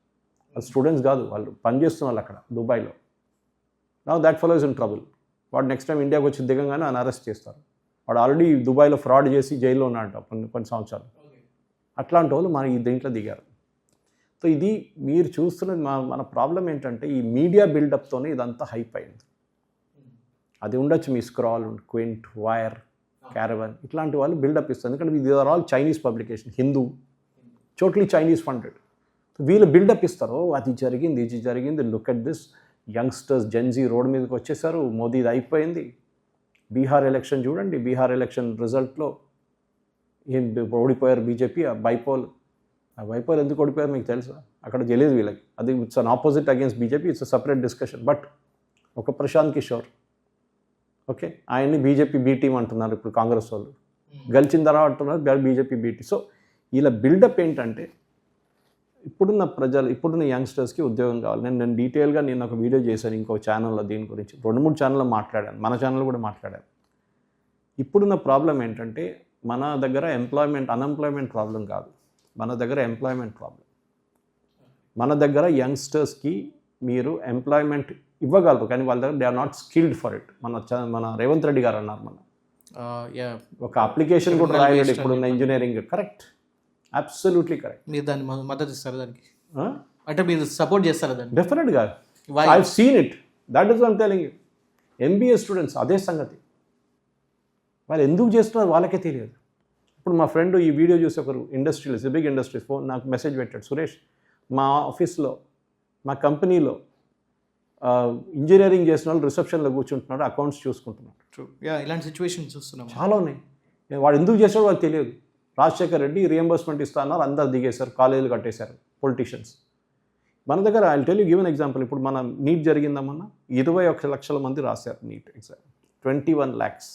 వాళ్ళు స్టూడెంట్స్ కాదు, వాళ్ళు పనిచేస్తున్న వాళ్ళు అక్కడ దుబాయ్లో. Now that fellow is in trouble. వాడు నెక్స్ట్ టైం ఇండియాకి వచ్చి దిగంగానే ఆయన అరెస్ట్ చేస్తారు. వాడు ఆల్రెడీ దుబాయ్లో ఫ్రాడ్ చేసి జైల్లో ఉన్నాడు కొన్ని సంవత్సరాలు. అట్లాంటి వాళ్ళు మన ఈ దీంట్లో దిగారు. సో ఇది మీరు చూస్తున్నది. మన ప్రాబ్లం ఏంటంటే ఈ మీడియా బిల్డప్తోనే ఇదంతా హైప్ అయింది. అది ఉండొచ్చు, మీ స్క్రాల్, క్వింట్, వైర్, క్యారవన్ ఇట్లాంటి వాళ్ళు బిల్డప్ ఇస్తారు. ఎందుకంటే ఇది are all Chinese publication, Hindu, totally Chinese funded. వీళ్ళు బిల్డప్ ఇస్తారు, అది జరిగింది, ఇది జరిగింది, look at this, youngsters Gen Z road మీదకి వచ్చేసారు, మోదీది అయిపోయింది. బీహార్ ఎలక్షన్ చూడండి, బీహార్ ఎలక్షన్ రిజల్ట్లో ఏం ఓడిపోయారు బీజేపీ. ఆ బైపోల్ ఎందుకు ఓడిపోయారు మీకు తెలుసా? అక్కడ తెలియదు వీళ్ళకి. అది it's an opposite against BJP, it's a separate discussion. But ఒక ప్రశాంత్ కిషోర్, ఓకే, ఆయన్ని బీజేపీ బీ టీం అంటున్నారు ఇప్పుడు కాంగ్రెస్ వాళ్ళు. గెలిచిన తర్వాత అంటున్నారు బీజేపీ బీ టీం. సో ఇలా బిల్డప్ ఏంటంటే ఇప్పుడున్న యంగ్స్టర్స్కి ఉద్యోగం కావాలి. నేను డీటెయిల్గా ఒక వీడియో చేశాను ఇంకో ఛానల్లో దీని గురించి, 2-3 ఛానల్లో మాట్లాడాను, మన ఛానల్లో కూడా మాట్లాడాను. ఇప్పుడున్న ప్రాబ్లం ఏంటంటే మన దగ్గర అన్ఎంప్లాయ్మెంట్ ప్రాబ్లం కాదు, మన దగ్గర ఎంప్లాయ్మెంట్ ప్రాబ్లం. మన దగ్గర యంగ్స్టర్స్కి మీరు ఎంప్లాయ్మెంట్ ఇవ్వగలరు, కానీ వాళ్ళ దగ్గర they are not skilled for it. మన రేవంత్ రెడ్డి గారు అన్నారు, యా, ఒక అప్లికేషన్ కూడా రాయలేడు ఇప్పుడున్న ఇంజనీరింగ్. Correct, absolutely correct. మీరు దాన్ని మద్దతు ఇస్తారా దానికి? అంటే మీరు సపోర్ట్ చేస్తారా దాన్ని? డెఫినెట్గా Why? I have seen it. That is I'm telling you. MBA students అదే సంగతి. వాళ్ళు ఎందుకు చేస్తున్నారో వాళ్ళకే తెలియదు. ఇప్పుడు మా ఫ్రెండ్ ఈ వీడియో చూసి ఒకరు ఇండస్ట్రీస్, బిగ్ ఇండస్ట్రీస్ ఫోన్ నాకు మెసేజ్ పెట్టాడు, సురేష్ మా ఆఫీస్లో మా కంపెనీలో ఇంజనీరింగ్ చేసిన వాళ్ళు రిసెప్షన్లో కూర్చుంటున్నాడు, అకౌంట్స్ చూసుకుంటున్నాడు. ట్రూ. యా, ఇలాంటి సిచ్యువేషన్ చూస్తున్నాం. చాలా ఉన్నాయి. వాడు ఎందుకు చేశాడో వాళ్ళు తెలియదు. రాజశేఖర్ రెడ్డి రియంబర్స్మెంట్ ఇస్తా అన్నారు, అందరు దిగేశారు, కాలేజీలు కట్టేశారు పొలిటీషియన్స్. మన దగ్గర I tell you given example. ఇప్పుడు మన నీట్ జరిగిందమన్నా 21 లక్షల మంది రాశారు నీట్ ఎగ్జామ్, 21 lakhs.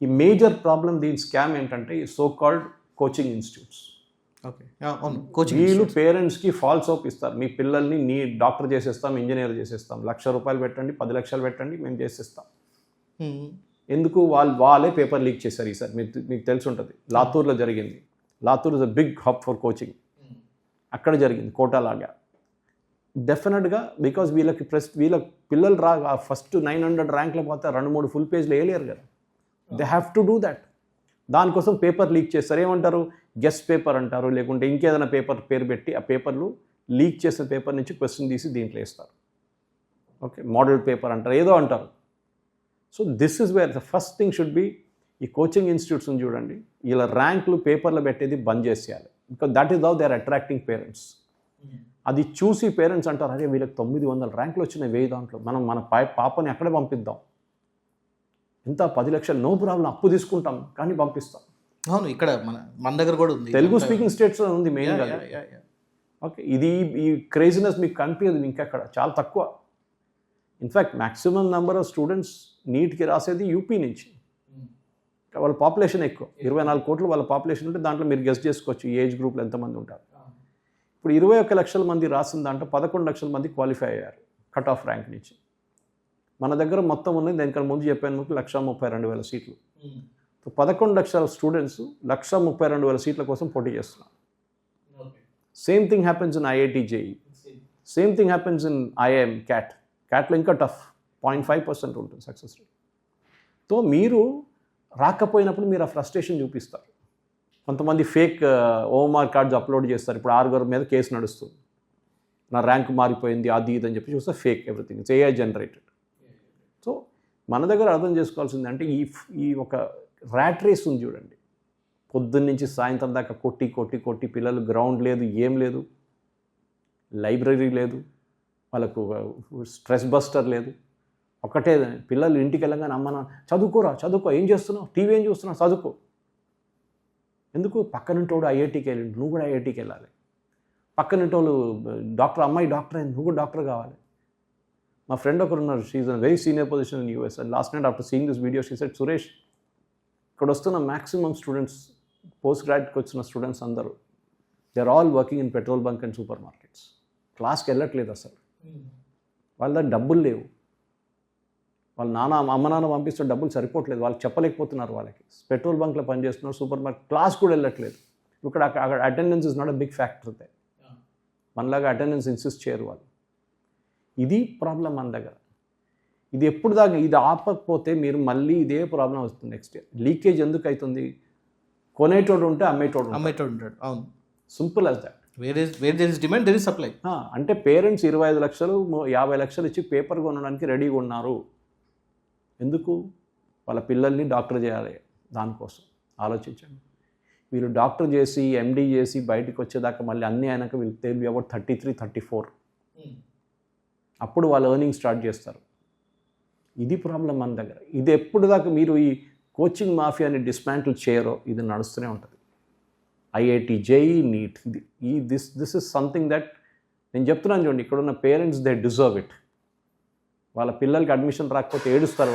ఈ మేజర్ ప్రాబ్లం దీని స్కామ్ ఏంటంటే ఈ so called coaching institutes. Okay, అవును, కోచింగ్. వీళ్ళు పేరెంట్స్కి ఫాల్స్ హోప్ ఇస్తారు, మీ పిల్లల్ని నీ డాక్టర్ చేసేస్తాం, ఇంజనీర్ చేసేస్తాం, ₹1,00,000 పెట్టండి, 10 లక్షలు పెట్టండి, మేము చేసేస్తాం. ఎందుకు? వాళ్ళే పేపర్ లీక్ చేశారు ఈసారి. మీకు తెలిసి ఉంటుంది, లాతూర్లో జరిగింది. Latur is a big hub for coaching. అక్కడ జరిగింది కోటాలాగా. డెఫినెట్గా బికాజ్ వీళ్ళ పిల్లలు ఫస్ట్ 900 ర్యాంక్లో పోతే 2-3 ఫుల్ పేజ్లు వేయలేరు కదా. They have to do that. దానికోసం పేపర్ లీక్ చేస్తారు. ఏమంటారు? గెస్ట్ పేపర్ అంటారు, లేకుంటే ఇంకేదైనా పేపర్ పేరు పెట్టి ఆ పేపర్లు లీక్ చేసిన పేపర్ నుంచి క్వశ్చన్ తీసి దీంట్లో వేస్తారు. ఓకే, మోడల్ పేపర్ అంటారు, ఏదో అంటారు. So this is where the first thing should be. ఈ కోచింగ్ ఇన్స్టిట్యూట్స్ని చూడండి, ఇలా ర్యాంకులు పేపర్లో పెట్టేది బంద్ చేసేయాలి. Because that is how they are attracting parents. అది చూసి పేరెంట్స్ అంటారు, అరే వీళ్ళకి 900 ర్యాంకులు వచ్చినాయి 1000 దాంట్లో, మనం మన పాపని అక్కడే పంపిద్దాం. ఎంత 10 లక్షలు, నో ప్రాబ్లం, అప్పు తీసుకుంటాం కానీ పంపిస్తాం. అవును, ఇక్కడ మన దగ్గర కూడా ఉంది, తెలుగు స్పీకింగ్ స్టేట్స్లో ఉంది మెయిన్గా. ఓకే, ఈ క్రేజినెస్ మీకు కనిపించదు ఇంకెక్కడ, చాలా తక్కువ. In fact maximum number of students నీట్కి రాసేది యూపీ నుంచి. వాళ్ళ పాపులేషన్ ఎక్కువ, 24 కోట్లు వాళ్ళ పాపులేషన్ ఉంటే దాంట్లో మీరు గెస్ట్ చేసుకోవచ్చు ఈ ఏజ్ గ్రూప్లో ఎంతమంది ఉంటారు. ఇప్పుడు 21 లక్షల మంది రాసిన దాంట్లో 11 లక్షల మంది క్వాలిఫై అయ్యారు కట్ ఆఫ్ ర్యాంక్ నుంచి. మన దగ్గర మొత్తం ఉన్నది దానికన్నా ముందు చెప్పాను మీకు 132,000 సీట్లు. 11 లక్షల స్టూడెంట్స్ 132,000 సీట్ల కోసం పోటీ చేస్తున్నారు. Same thing happens in IIT JEE, same thing happens in IIM క్యాట్లో ఇంకా టఫ్, 0.5% ఉంటుంది సక్సెస్ రేట్. సో మీరు రాకపోయినప్పుడు మీరు ఆ ఫ్రస్ట్రేషన్ చూపిస్తారు. కొంతమంది ఫేక్ ఓఎంఆర్ కార్డ్స్ అప్లోడ్ చేస్తారు. ఇప్పుడు 6 మీద కేసు నడుస్తుంది, నా ర్యాంక్ మారిపోయింది అది ఇది అని చెప్పి చూస్తే fake, everything it's AI generated. So మన దగ్గర అర్థం చేసుకోవాల్సింది అంటే ఈ ఒక ర్యాట్ రేస్ ఉంది చూడండి. పొద్దున్న నుంచి సాయంత్రం దాకా కొట్టి పిల్లలు, గ్రౌండ్ లేదు, ఏం లేదు, లైబ్రరీ లేదు, వాళ్ళకు స్ట్రెస్ బస్టర్ లేదు. ఒకటే పిల్లలు ఇంటికి వెళ్ళగానే అమ్మ చదువుకో, ఏం చేస్తున్నావు, టీవీ ఏం చూస్తున్నావు, చదువుకో. ఎందుకు? పక్కనింటోడు ఐఐటీకి వెళ్ళి నువ్వు కూడా ఐఐటీకి వెళ్ళాలి. పక్కనింటోళ్ళు డాక్టర్, అమ్మాయి డాక్టర్ అయింది, నువ్వు కూడా డాక్టర్ కావాలి. మా ఫ్రెండ్ ఒకరు ఉన్నారు, she is a very senior position in US. And last night after seeing this video she said, Suresh ఇక్కడ వస్తున్న మ్యాక్సిమం స్టూడెంట్స్, పోస్ట్ గ్రాడ్యుయేట్కి వచ్చిన స్టూడెంట్స్ అందరూ they are all working in petrol bunk and supermarkets. క్లాస్కి వెళ్ళట్లేదు అసలు, వాళ్ళ దగ్గర డబ్బులు లేవు, వాళ్ళ అమ్మ నాన్న పంపిస్తే డబ్బులు సరిపోవట్లేదు, వాళ్ళకి చెప్పలేకపోతున్నారు. వాళ్ళకి పెట్రోల్ బంక్లో పనిచేస్తున్నారు, సూపర్ మార్కెట్, క్లాస్ కూడా వెళ్ళట్లేదు. అక్కడ attendance is not a big factor. మనలాగా అటెండెన్స్ ఇన్సిస్ట్ చేయరు వాళ్ళు. ఇది ప్రాబ్లం మన దగ్గర. ఇది ఎప్పుడు దాకా ఇది ఆపకపోతే మీరు మళ్ళీ ఇదే ప్రాబ్లం వస్తుంది నెక్స్ట్ ఇయర్. లీకేజ్ ఎందుకు అవుతుంది? కొనేటోడు ఉంటే అమ్మేటోడు ఉంటాడు. అవును, simple as that. Where there is demand there is supply. అంటే పేరెంట్స్ 25 లక్షలు 50 లక్షలు ఇచ్చి పేపర్ కొనడానికి రెడీగా ఉన్నారు. ఎందుకు? వాళ్ళ పిల్లల్ని డాక్టర్ చేయాలి. దానికోసం ఆలోచించండి. వీళ్ళు డాక్టర్ చేసి ఎండీ చేసి బయటకు వచ్చేదాకా మళ్ళీ అన్నీ అయినాక వీళ్ళు తెలివి అబౌట్ 33-34 అప్పుడు వాళ్ళు ఎర్నింగ్ స్టార్ట్ చేస్తారు. ఇది ప్రాబ్లం మన దగ్గర. ఇది ఎప్పుడు దాకా మీరు ఈ కోచింగ్ మాఫియాని డిస్మాంటిల్ చేయరో ఇది నడుస్తూనే ఉంటుంది. IIT JEE NEET this is something that నేను చెప్తున్నాను చూడండి, ఇక్కడున్న పేరెంట్స్ దే డిజర్వ్ ఇట్. వాళ్ళ పిల్లలకి అడ్మిషన్ రాకపోతే ఏడుస్తారు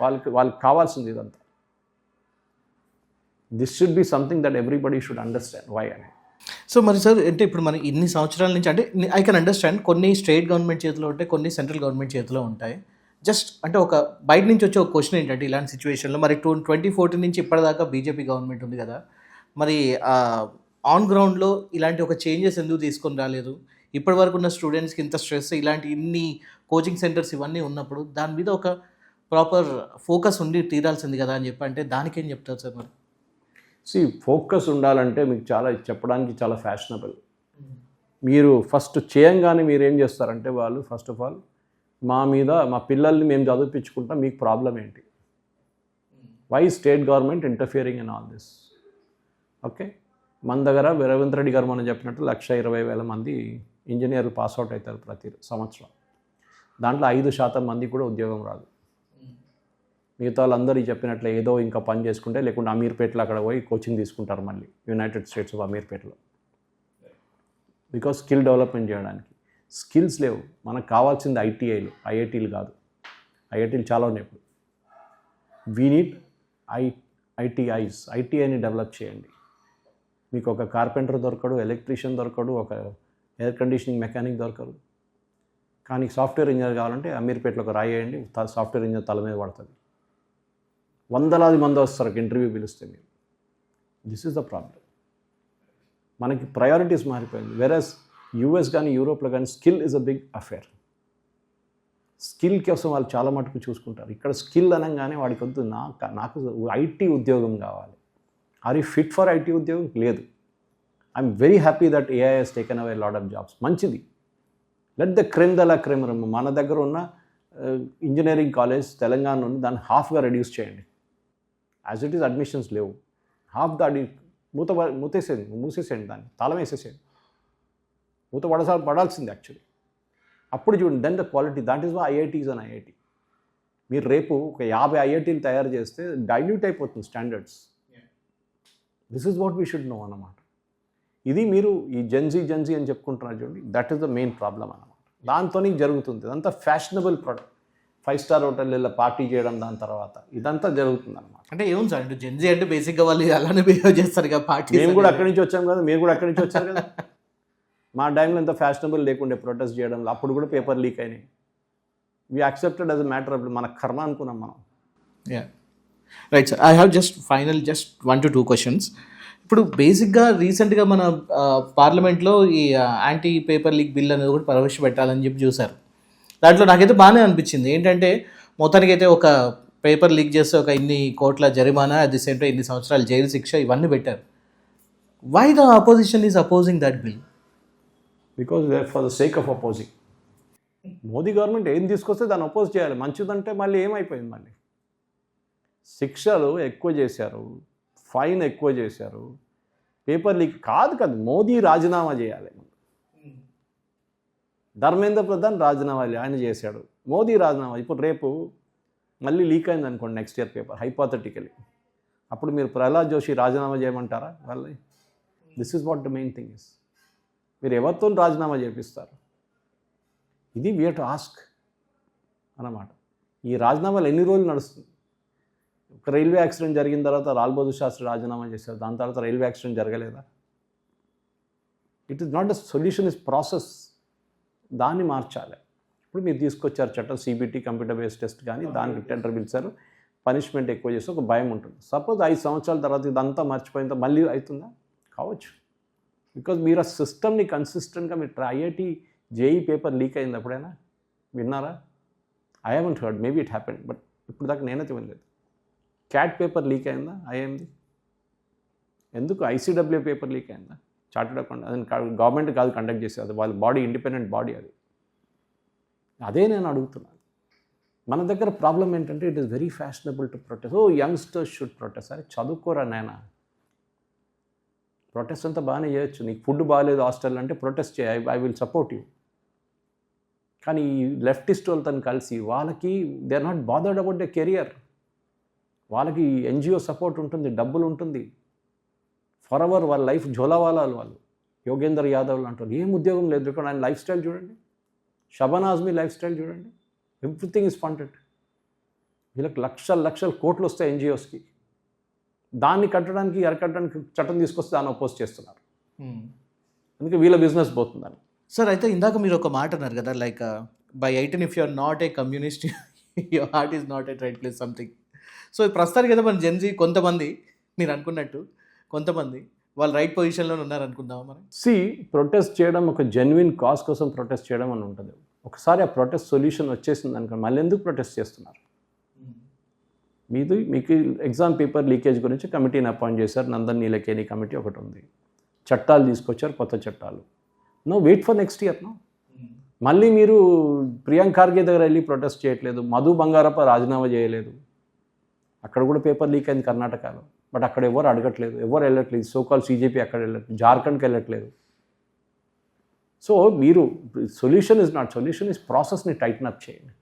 వాళ్ళకి కావాల్సింది ఇదంతా. This should be something that everybody should understand why అని. సో మరి సార్, అంటే ఇప్పుడు మన ఇన్ని సంవత్సరాల నుంచి, అంటే ఐ కెన్ అండర్స్టాండ్ కొన్ని స్టేట్ గవర్నమెంట్ చేతిలో ఉంటాయి, కొన్ని సెంట్రల్ గవర్నమెంట్ చేతిలో ఉంటాయి. జస్ట్ అంటే ఒక బయట నుంచి వచ్చే ఒక క్వశ్చన్ ఏంటంటే, ఇలాంటి సిచ్యువేషన్లో మరి 2014 నుంచి ఇప్పటిదాకా బీజేపీ గవర్నమెంట్ ఉంది కదా, మరి ఆన్ గ్రౌండ్లో ఇలాంటి ఒక చేంజెస్ ఎందుకు తీసుకొని రాలేదు? ఇప్పటి వరకు ఉన్న స్టూడెంట్స్కి ఇంత స్ట్రెస్, ఇలాంటి ఇన్ని కోచింగ్ సెంటర్స్ ఇవన్నీ ఉన్నప్పుడు దాని మీద ఒక ప్రాపర్ ఫోకస్ ఉండి తీరాల్సింది కదా అని చెప్పి అంటే దానికేం చెప్తారు సార్ మరి? ఫోకస్ ఉండాలంటే మీకు చాలా చెప్పడానికి చాలా ఫ్యాషనబుల్. మీరు ఫస్ట్ చేయంగానే మీరు ఏం చేస్తారంటే వాళ్ళు ఫస్ట్ ఆఫ్ ఆల్ మా పిల్లల్ని మేము చదివించుకుంటాం, మీకు ప్రాబ్లం ఏంటి? Why state government interfering in all this? Okay, మన దగ్గర రేవంత్ రెడ్డి గారు మనం చెప్పినట్టు 1,20,000 మంది ఇంజనీర్లు పాస్అవుట్ అవుతారు ప్రతి సంవత్సరం. దాంట్లో 5% మంది కూడా ఉద్యోగం రాదు. మిగతా వాళ్ళందరూ చెప్పినట్లు ఏదో ఇంకా పని చేసుకుంటే, లేకుంటే అమీర్పేటలో అక్కడ పోయి కోచింగ్ తీసుకుంటారు మళ్ళీ యునైటెడ్ స్టేట్స్ ఆఫ్ అమీర్పేటలో. బికాజ్ స్కిల్ డెవలప్మెంట్ చేయడానికి స్కిల్స్ లేవు. మనకు కావాల్సింది ఐఐటీలు కాదు. ఐఐటీలు చాలా ఉన్నాయి ఇప్పుడు. వీ నీడ్ ఐటీఐని డెవలప్ చేయండి. మీకు ఒక కార్పెంటర్ దొరకడు, ఎలక్ట్రీషియన్ దొరకడు, ఒక ఎయిర్ కండిషనింగ్ మెకానిక్ దొరకదు. కానీ సాఫ్ట్వేర్ ఇంజనీర్ కావాలంటే అమీర్పేటలో ఒక రాయి వేయండి, సాఫ్ట్వేర్ ఇంజనీర్ తల మీద పడుతుంది. వందలాది మంది వస్తారు ఇంటర్వ్యూ పిలిస్తే మీరు. This is the problem. మనకి ప్రయారిటీస్ మారిపోయింది. వెరస్ యూఎస్ కానీ యూరోప్లో కానీ skill is a big affair. Skill కోసం వాళ్ళు చాలా మటుకు చూసుకుంటారు. ఇక్కడ స్కిల్ అనగానే వాడికి వద్దు, నాకు ఐటీ ఉద్యోగం కావాలి. Are you fit for IT ఉద్యోగం? లేదు. I'm very happy that AI has taken away lot of jobs. మంచిది. Let the crème de la crème. మన దగ్గర ఉన్న ఇంజనీరింగ్ కాలేజ్ తెలంగాణలో ఉంది, దాన్ని హాఫ్గా రెడ్యూస్ చేయండి. యాజ్ ఇట్ ఈస్ అడ్మిషన్స్ లేవు. హాఫ్ ద మూసేసేయండి, దాన్ని తాళం వేసేసేయండి. పడాల్సింది యాక్చువల్లీ. అప్పుడు చూడండి, then the quality. That is why IITs and IIT. మీరు రేపు ఒక 50 ఐఐటీలు తయారు చేస్తే డైల్యూట్ అయిపోతుంది standards. This is what we should know అన్నమాట. ఇది మీరు ఈ జెన్జీ అని చెప్పుకుంటున్నారు చూడండి, that is the main problem అన్నమాట. దాంతోనే జరుగుతుంది. ఇదంతా ఫ్యాషనబుల్ ప్రోడక్ట్. 5-star హోటల్లో పార్టీ చేయడం, దాని తర్వాత ఇదంతా జరుగుతుంది అనమాట. అంటే ఏముంది సార్, అంటే జెన్జీ అంటే బేసిక్గా వాళ్ళు అలానే బిహేవ్ చేస్తారు కదా పార్టీ. మేము కూడా అక్కడి నుంచి వచ్చాం కదా, మీరు కూడా అక్కడి నుంచి వచ్చారు కదా. మా టైంలో ఎంత ఫ్యాషనబుల్ లేకుండే ప్రొటెస్ట్ చేయడంలో. అప్పుడు కూడా పేపర్ లీక్ అయినాయి. We accepted as a matter of మన కర్మ అనుకున్నాం మనం. Right sir, I have just 1 to 2 questions. ఇప్పుడు బేసిక్గా రీసెంట్గా మన పార్లమెంట్లో ఈ యాంటీ పేపర్ లీక్ బిల్ అనేది కూడా ప్రవేశపెట్టాలని చెప్పి చూశారు. దాంట్లో నాకైతే బాగానే అనిపించింది. ఏంటంటే మొత్తానికైతే ఒక పేపర్ లీక్ చేస్తే ఒక ఇన్ని కోట్ల జరిమానా, అట్ ది సేమ్ టైం 2 సంవత్సరాలు జైలు శిక్ష, ఇవన్నీ పెట్టారు. Why the opposition is opposing that bill? Because they for the sake of opposing. Modi government ఏం తీసుకొస్తే దాన్ని అపోజ్ చేయాలి. మంచిదంటే మళ్ళీ ఏమైపోయింది, మళ్ళీ శిక్షలు ఎక్కువ చేశారు, ఫైన్ ఎక్కువ చేశారు, పేపర్ లీక్ కాదు. మోదీ రాజీనామా చేయాలి. ధర్మేంద్ర ప్రధాన్ రాజీనామా ఆయన చేశాడు, మోదీ రాజీనామా. ఇప్పుడు రేపు మళ్ళీ లీక్ అయింది అనుకోండి నెక్స్ట్ ఇయర్ పేపర్, హైపోథెటికలీ, అప్పుడు మీరు ప్రహ్లాద్ జోషి రాజీనామా చేయమంటారా? వాళ్ళని this is what the main thing is. మీరు ఎవరితో రాజీనామా చేపిస్తారు? ఇది వీ హావ్ టు ఆస్క్ అన్నమాట. ఈ రాజీనామాలు ఎన్ని రోజులు నడుస్తుంది? ఒక రైల్వే యాక్సిడెంట్ జరిగిన తర్వాత లాల్ బహదూర్ శాస్త్రి రాజీనామా చేశారు, దాని తర్వాత రైల్వే యాక్సిడెంట్ జరగలేదా? It is not the solution, is process. దాన్ని మార్చాలి. ఇప్పుడు మీరు తీసుకొచ్చారు చట్టం, సిబిటి కంప్యూటర్ బేస్డ్ టెస్ట్, కానీ దానికి టెండర్ పిలిచారు, పనిష్మెంట్ ఎక్కువ చేస్తే ఒక భయం ఉంటుంది. సపోజ్ 5 సంవత్సరాల తర్వాత ఇదంతా మర్చిపోయిన మళ్ళీ అవుతుందా? కావచ్చు. బికాజ్ మీరు ఆ సిస్టమ్ని కన్సిస్టెంట్గా మీరు ఐఐటి జేఈ పేపర్ లీక్ అయింది ఎప్పుడైనా విన్నారా? I haven't heard, maybe it happened, but ఇప్పుడు దాకా నేనైతే వినలేదు. క్యాట్ పేపర్ లీక్ అయిందా? అయ్యింది. ఎందుకు? ఐసీడబ్ల్యూ పేపర్ లీక్ అయిందా? చార్టెడ్ అకౌంట్, అది గవర్నమెంట్ కాదు కండక్ట్ చేసేది, అది వాళ్ళ బాడీ, ఇండిపెండెంట్ బాడీ అది. అదే నేను అడుగుతున్నాను. మన దగ్గర ప్రాబ్లం ఏంటంటే it is very fashionable to protest. Youngsters should protest. అరే చదువుకోరా నాయనా, ప్రొటెస్ట్ అంతా బాగానే చేయొచ్చు. నీకు ఫుడ్ బాగాలేదు హాస్టల్ అంటే ప్రొటెస్ట్ చేయ, ఐ విల్ సపోర్ట్ యూ. కానీ ఈ లెఫ్టిస్ట్ వాళ్ళతో కలిసి వాళ్ళకి they are not bothered about the career. వాళ్ళకి ఎన్జిఓ సపోర్ట్ ఉంటుంది, డబ్బులు ఉంటుంది, ఫర్ ఎవర్ వాళ్ళ లైఫ్ జోలావాలాలు వాళ్ళు. యోగేందర్ యాదవ్లు అంటారు, ఏం ఉద్యోగం లేదు. ఇక్కడ ఆయన లైఫ్ స్టైల్ చూడండి, షబానా ఆజ్మీ లైఫ్ స్టైల్ చూడండి, ఎవ్రీథింగ్ ఈజ్ ఫండెడ్. వీళ్ళకి లక్షల కోట్లు వస్తాయి ఎన్జిఓస్కి. దాన్ని కట్టడానికి అరకట్టడానికి చట్టం తీసుకొస్తే దాన్ని అపోజ్ చేస్తున్నారు. అందుకే వీళ్ళ బిజినెస్ పోతుందని. సార్, అయితే ఇందాక మీరు ఒక మాట అన్నారు కదా, like by 18 if you are not a communist your heart is not at right place something. So ప్రస్తుతానికి కదా మన జెన్జీ కొంతమంది, మీరు అనుకున్నట్టు కొంతమంది వాళ్ళు రైట్ పొజిషన్లో ఉన్నారు అనుకుందామా మనం? ప్రొటెస్ట్ చేయడం ఒక జెన్యున్ కాజ్ కోసం ప్రొటెస్ట్ చేయడం అని ఉంటుంది. ఒకసారి ఆ ప్రొటెస్ట్ సొల్యూషన్ వచ్చేసింది అనుకోండి, మళ్ళీ ఎందుకు ప్రొటెస్ట్ చేస్తున్నారు? మీకు ఎగ్జామ్ పేపర్ లీకేజ్ గురించి కమిటీని అపాయింట్ చేశారు, నందన్ నీలకేని కమిటీ ఒకటి ఉంది, చట్టాలు తీసుకొచ్చారు, కొత్త చట్టాలు. No wait for next year. No మళ్ళీ మీరు ప్రియాంక్ ఖార్గే దగ్గర వెళ్ళి ప్రొటెస్ట్ చేయట్లేదు, మధు బంగారప్ప రాజీనామా చేయలేదు, అక్కడ కూడా పేపర్ లీక్ అయింది కర్ణాటకలో, బట్ అక్కడ ఎవరు అడగట్లేదు, ఎవరు వెళ్ళట్లేదు, సోకాల్ CJP అక్కడ వెళ్ళట్లేదు, జార్ఖండ్కి వెళ్ళట్లేదు. సో మీరు సొల్యూషన్ ఇస్ ప్రాసెస్ని టైటన్ అప్ చేయండి.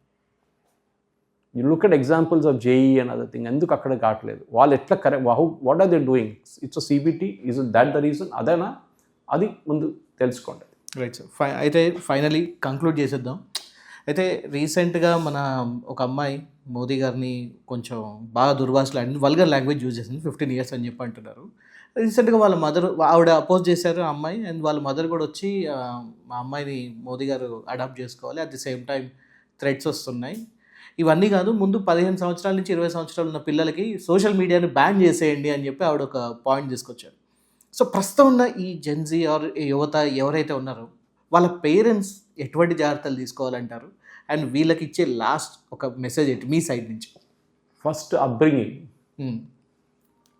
You look at examples of JEE and other thing, ఎందుకు అక్కడ కావట్లేదు, వాళ్ళు ఎట్లా correct, what are they doing, it's a CBT, is that the reason, అదేనా, అది ముందు తెలుసుకోండి. Right sir. అయితే ఫైనలీ కంక్లూడ్ చేసేద్దాం. అయితే రీసెంట్గా మన ఒక అమ్మాయి మోదీ గారిని కొంచెం బాగా దుర్భాషలాడింది, వల్గర్ లాంగ్వేజ్ యూజ్ చేసింది, 15 years అని చెప్పి అంటున్నారు. రీసెంట్గా వాళ్ళ మదర్, ఆవిడ అపోజ్ చేశారు ఆ అమ్మాయి, అండ్ వాళ్ళ మదర్ కూడా వచ్చి మా అమ్మాయిని మోదీ గారు అడాప్ట్ చేసుకోవాలి, at the same time threads వస్తున్నాయి. ఇవన్నీ కాదు, ముందు 15 సంవత్సరాల నుంచి 20 సంవత్సరాలు ఉన్న పిల్లలకి సోషల్ మీడియాని బ్యాన్ చేసేయండి అని చెప్పి ఆవిడ ఒక పాయింట్ తీసుకొచ్చారు. సో ప్రస్తుతం ఉన్న ఈ జెన్జీ ఆర్ యువత ఎవరైతే ఉన్నారో వాళ్ళ పేరెంట్స్ ఎటువంటి జాగ్రత్తలు తీసుకోవాలంటారు, అండ్ వీళ్ళకి ఇచ్చే లాస్ట్ ఒక మెసేజ్ ఏంటి మీ సైడ్ నుంచి? ఫస్ట్ అప్బ్రింగింగ్,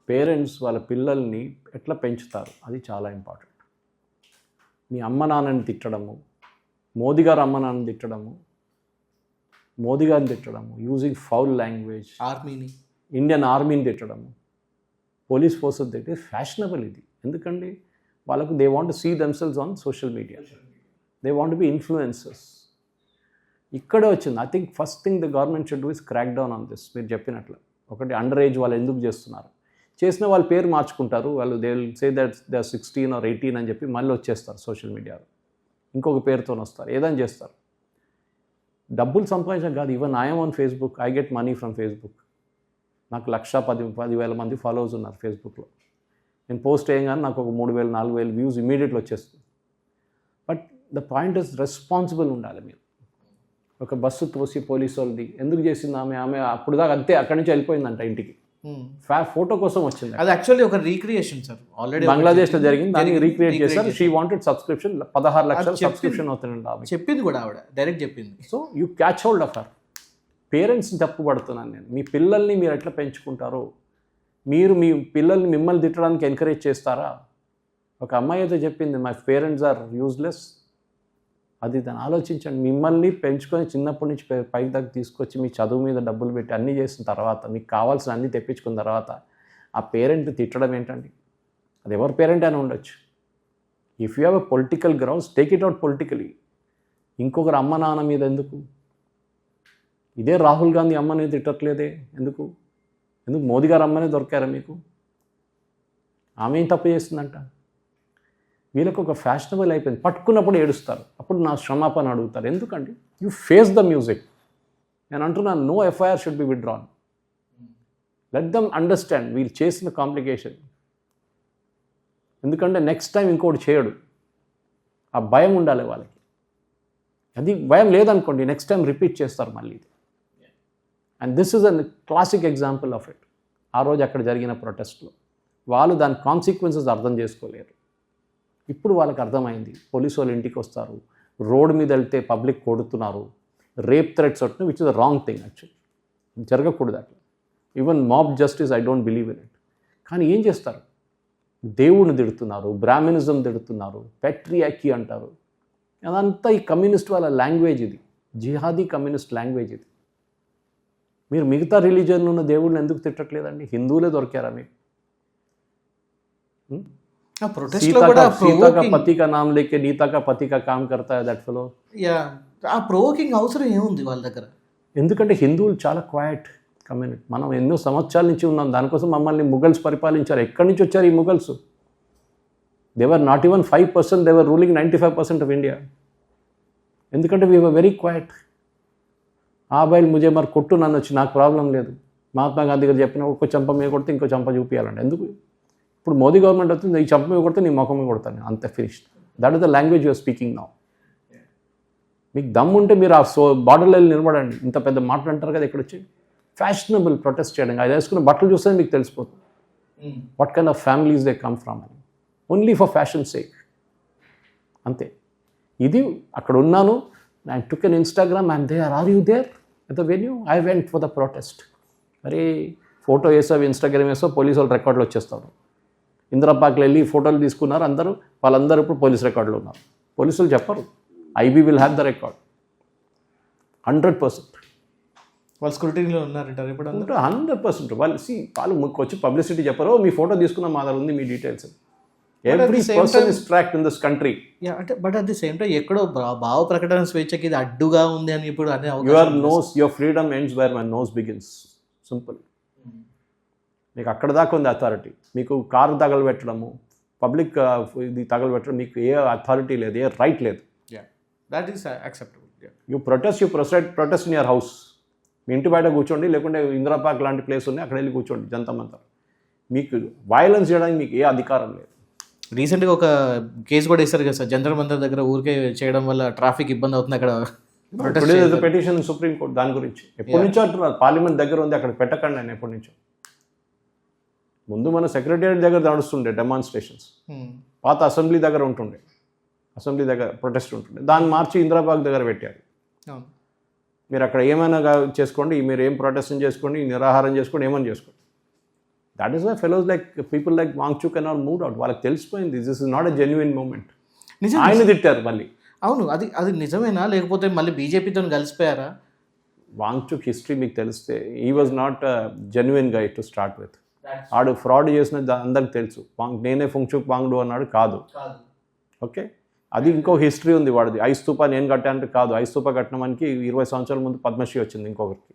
పేరెంట్స్ వాళ్ళ పిల్లల్ని ఎట్లా పెంచుతారు అది చాలా ఇంపార్టెంట్. మీ అమ్మ నాన్నని తిట్టడము, మోదీ గారు అమ్మ నాన్నని తిట్టడము, మోదీ గారిని తిట్టడము, యూజింగ్ ఫౌల్ లాంగ్వేజ్, ఇండియన్ ఆర్మీని తిట్టడము, పోలీస్ ఫోర్సెస్ తిట్టి ఫ్యాషనబుల్ ఇది. ఎందుకండి వాళ్ళకు they want to see themselves on social media, they want be influencers. ఇక్కడే వచ్చింది. I think first thing the government should do is crack down on this. మీరు చెప్పినట్లు ఒకటి అండర్ ఏజ్ వాళ్ళు ఎందుకు చేస్తున్నారు, చేసిన వాళ్ళ పేరు మార్చుకుంటారు, వాళ్ళు they will say that they are 16 or 18 అని చెప్పి మళ్ళీ వచ్చేస్తారు సోషల్ మీడియాలో, ఇంకొక పేరుతో వస్తారు, ఏదైనా చేస్తారు. డబ్బులు సంపాదించడం కాదు, even I'm on Facebook, I get money from Facebook. నాకు 1,10,000 మంది ఫాలోవర్స్ ఉన్నారు ఫేస్బుక్లో. నేను పోస్ట్ చేయగానే నాకు ఒక 3,000 4,000 వ్యూస్ ఇమీడియట్లీ వచ్చేస్తుంది. But the point is responsible ఉండాలి. మీరు ఒక బస్సు తోసి పోలీసు వాళ్ళది ఎందుకు చేసింది ఆమె అప్పుడు దాకా అంతే, అక్కడి నుంచి వెళ్ళిపోయిందంట ఇంటికి, ఫోటో కోసం వచ్చింది. అది యాక్చువల్లీ ఒక రీక్రియేషన్ సార్, ఆల్రెడీ బంగ్లాదేశ్లో జరిగింది, దానికి రీక్రియేట్ చేశారు. షీ వాంటెడ్ సబ్స్క్రిప్షన్, 16 లక్షల సబ్స్క్రిప్షన్ అవుతుందండి ఆమె, చెప్పింది కూడా ఆవిడ, డైరెక్ట్ చెప్పింది. So you catch hold of her. పేరెంట్స్ని తప్పుపడుతున్నాను నేను. మీ పిల్లల్ని మీరు ఎట్లా పెంచుకుంటారో, మీరు మీ పిల్లల్ని మిమ్మల్ని తిట్టడానికి ఎంకరేజ్ చేస్తారా? ఒక అమ్మాయి అయితే చెప్పింది, మై పేరెంట్స్ ఆర్ యూజ్లెస్. అది దాన్ని ఆలోచించండి. మిమ్మల్ని పెంచుకొని చిన్నప్పటి నుంచి పైకి దాకా తీసుకొచ్చి మీ చదువు మీద డబ్బులు పెట్టి అన్నీ చేసిన తర్వాత, మీకు కావాల్సిన అన్నీ తెప్పించుకున్న తర్వాత ఆ పేరెంట్ తిట్టడం ఏంటండి? అది ఎవరి పేరెంట్ అయినా ఉండొచ్చు. If you have a political grounds, take it out politically. ఇంకొకరు అమ్మ నాన్న మీద ఎందుకు? ఇదే రాహుల్ గాంధీ అమ్మని తిట్టట్లేదే ఎందుకు? మోదీ గారు అమ్మనే దొరికారా మీకు? ఆమె ఏం తప్పు చేస్తుందంట? వీళ్ళకు ఒక ఫ్యాషనబుల్ అయిపోయింది, పట్టుకున్నప్పుడు ఏడుస్తారు, అప్పుడు నా క్షమాపణ అడుగుతారు. ఎందుకండి? You face the music. నేను అంటున్నాను, no FIR should be withdrawn. Let them understand వీళ్ళు చేసిన కాంప్లికేషన్. ఎందుకంటే నెక్స్ట్ టైం ఇంకోటి చేయడు, ఆ భయం ఉండాలి వాళ్ళకి. అది భయం లేదనుకోండి, నెక్స్ట్ టైం రిపీట్ చేస్తారు మళ్ళీ. And this is a classic example of it. ఆ రోజు అక్కడ జరిగిన ప్రొటెస్ట్లో వాళ్ళు దాని కాన్సిక్వెన్సెస్ అర్థం చేసుకోలేరు. ఇప్పుడు వాళ్ళకి అర్థమైంది. పోలీసు వాళ్ళు ఇంటికి వస్తారు, రోడ్డు మీద వెళ్తే పబ్లిక్ కొడుతున్నారు, రేప్ థ్రెట్స్ వస్తున్నాయి, which is the wrong thing. Actually జరగకూడదు అట్లా. Even mob justice I don't believe in it. కానీ ఏం చేస్తారు? దేవుడిని తిడుతున్నారు, బ్రాహ్మినిజం తిడుతున్నారు, పెట్రియాకీ అంటారు. అదంతా ఈ కమ్యూనిస్ట్ వాళ్ళ లాంగ్వేజ్. ఇది జిహాదీ కమ్యూనిస్ట్ లాంగ్వేజ్. ఇది మీరు మిగతా రిలీజియన్లో ఉన్న దేవుడిని ఎందుకు తిట్టట్లేదండి? హిందువులే దొరికారా మీకు? सीता का पति का नाम लेके नीता का पति का काम करता है दैट फेलो. ఆ ప్రోవోకింగ్ అవసరం ఏముంది వాళ్ళ దగ్గర? ఎందుకంటే హిందువులు చాలా క్వైట్ కమ్యూనిటీ. మనం ఎన్నో సంవత్సరాల నుంచి ఉన్నాం. దానికోసం మమ్మల్ని ముగల్స్ పరిపాలించారు. ఎక్కడి నుంచి వచ్చారు ఈ Mughals? They were not even 5%, they were ruling 95% of India. ఎందుకంటే వీ వర్ వెరీ క్వైట్. ఆ అబ్బాయిలు ముజే మరి కొట్టు, నన్ను వచ్చి నాకు ప్రాబ్లం లేదు. మహాత్మా గాంధీ గారు చెప్పిన ఒక్క చెంప మీద కొడితే ఇంకో చెంప చూపించాలండి. ఎందుకు? ఇప్పుడు మోదీ గవర్నమెంట్ వస్తుంది, ఈ చంప మీద కొడితే నీ ముఖం మీద కొడతాను, అంతే, finished. That is the language you're speaking now. మీకు దమ్ము ఉంటే మీరు ఆ బార్డర్లో వెళ్ళి నిలబడండి. ఇంత పెద్ద మాటలు అంటారు కదా, ఇక్కడ వచ్చి ఫ్యాషనబుల్ ప్రొటెస్ట్ చేయడం. అది వేసుకున్న బట్టలు చూస్తే మీకు తెలిసిపోతుంది what kind of families they come from అని. ఓన్లీ ఫర్ ఫ్యాషన్ సేక్, అంతే. ఇది అక్కడ ఉన్నాను, I took an Instagram and there, are you there at the venue? I went for the protest. మరి ఫోటో వేసావు, ఇన్స్టాగ్రామ్ వేసావు, పోలీసు వాళ్ళు రికార్డులు వచ్చేస్తారు. ఇందిరా పార్క్లో వెళ్ళి ఫోటోలు తీసుకున్నారు అందరూ, వాళ్ళందరూ ఇప్పుడు పోలీస్ రికార్డులు ఉన్నారు. పోలీసులు చెప్పరు, IB will have the record 100%. వాళ్ళు స్క్రూటీనీలో ఉన్నారంటారు ఇప్పుడు అందరూ. 100% వాళ్ళు వచ్చి పబ్లిసిటీ చెప్పరు, మీ ఫోటో తీసుకున్న మా దగ్గర ఉంది మీ details. Every person is tracked in this country. అంటే but at the same time ఎక్కడో భావ ప్రకటన స్వేచ్ఛకి ఇది అడ్డుగా ఉంది అని ఇప్పుడు అనే your freedom ends where my nose begins. Simple. మీకు అక్కడ దాకా ఉంది అథారిటీ. మీకు కారు తగలబెట్టడము, పబ్లిక్ ఇది తగలబెట్టడం మీకు ఏ అథారిటీ లేదు, ఏ రైట్ లేదు. That is acceptable. You protest in your house. మీ ఇంటి బయట కూర్చోండి, లేకుంటే ఇందిరా పార్క్ లాంటి ప్లేస్ ఉన్నాయి అక్కడ వెళ్ళి కూర్చోండి జనతా మంతా. మీకు వైలెన్స్ చేయడానికి మీకు ఏ అధికారం లేదు. రీసెంట్గా ఒక కేసు కూడా ఇస్తారు కదా సార్, జంతర్ మంతర్ దగ్గర ఊరికే చేయడం వల్ల ట్రాఫిక్ ఇబ్బంది అవుతుంది అక్కడ. పెటిషన్ సుప్రీం కోర్టు దాని గురించి ఎప్పటి నుంచో అంటున్నారు. పార్లమెంట్ దగ్గర ఉంది, అక్కడ పెట్టకండి అని ఎప్పటి నుంచో. ముందు మన సెక్రటేరియట్ దగ్గర నడుస్తుండే డెమాన్స్ట్రేషన్స్, పాత అసెంబ్లీ దగ్గర ఉంటుండే, అసెంబ్లీ దగ్గర ప్రొటెస్ట్ ఉంటుండే. దాన్ని మార్చి ఇందిరాబాగ్ దగ్గర పెట్టారు. మీరు అక్కడ ఏమైనా చేసుకోండి, మీరు ఏం ప్రొటెస్ట్ చేసుకోండి, నిరాహారం చేసుకోండి, ఏమైనా చేసుకోండి. That is why fellows like people like Wangchuk can not move out. వాళ్ళకి తెలిసిపోయింది this is not a genuine movement. ఆయన తిట్టారు మళ్ళీ. అవును, అది నిజమేనా లేకపోతే మళ్ళీ బీజేపీతో కలిసిపోయారా? వాంగ్చుక్ హిస్టరీ మీకు తెలిస్తే he was not genuine guy to start with. ఆడు ఫ్రాడ్ చేసిన అందరికి తెలుసు. నేనే ఫుంగ్చుక్ వాంగ్డు అన్నాడు, కాదు. ఓకే, అది ఇంకో హిస్టరీ ఉంది వాడిది. ఐస్తూపా నేను కట్టానంటే కాదు, ఐస్తూపా కట్టడానికి 20 సంవత్సరాల ముందు పద్మశ్రీ వచ్చింది ఇంకొకరికి.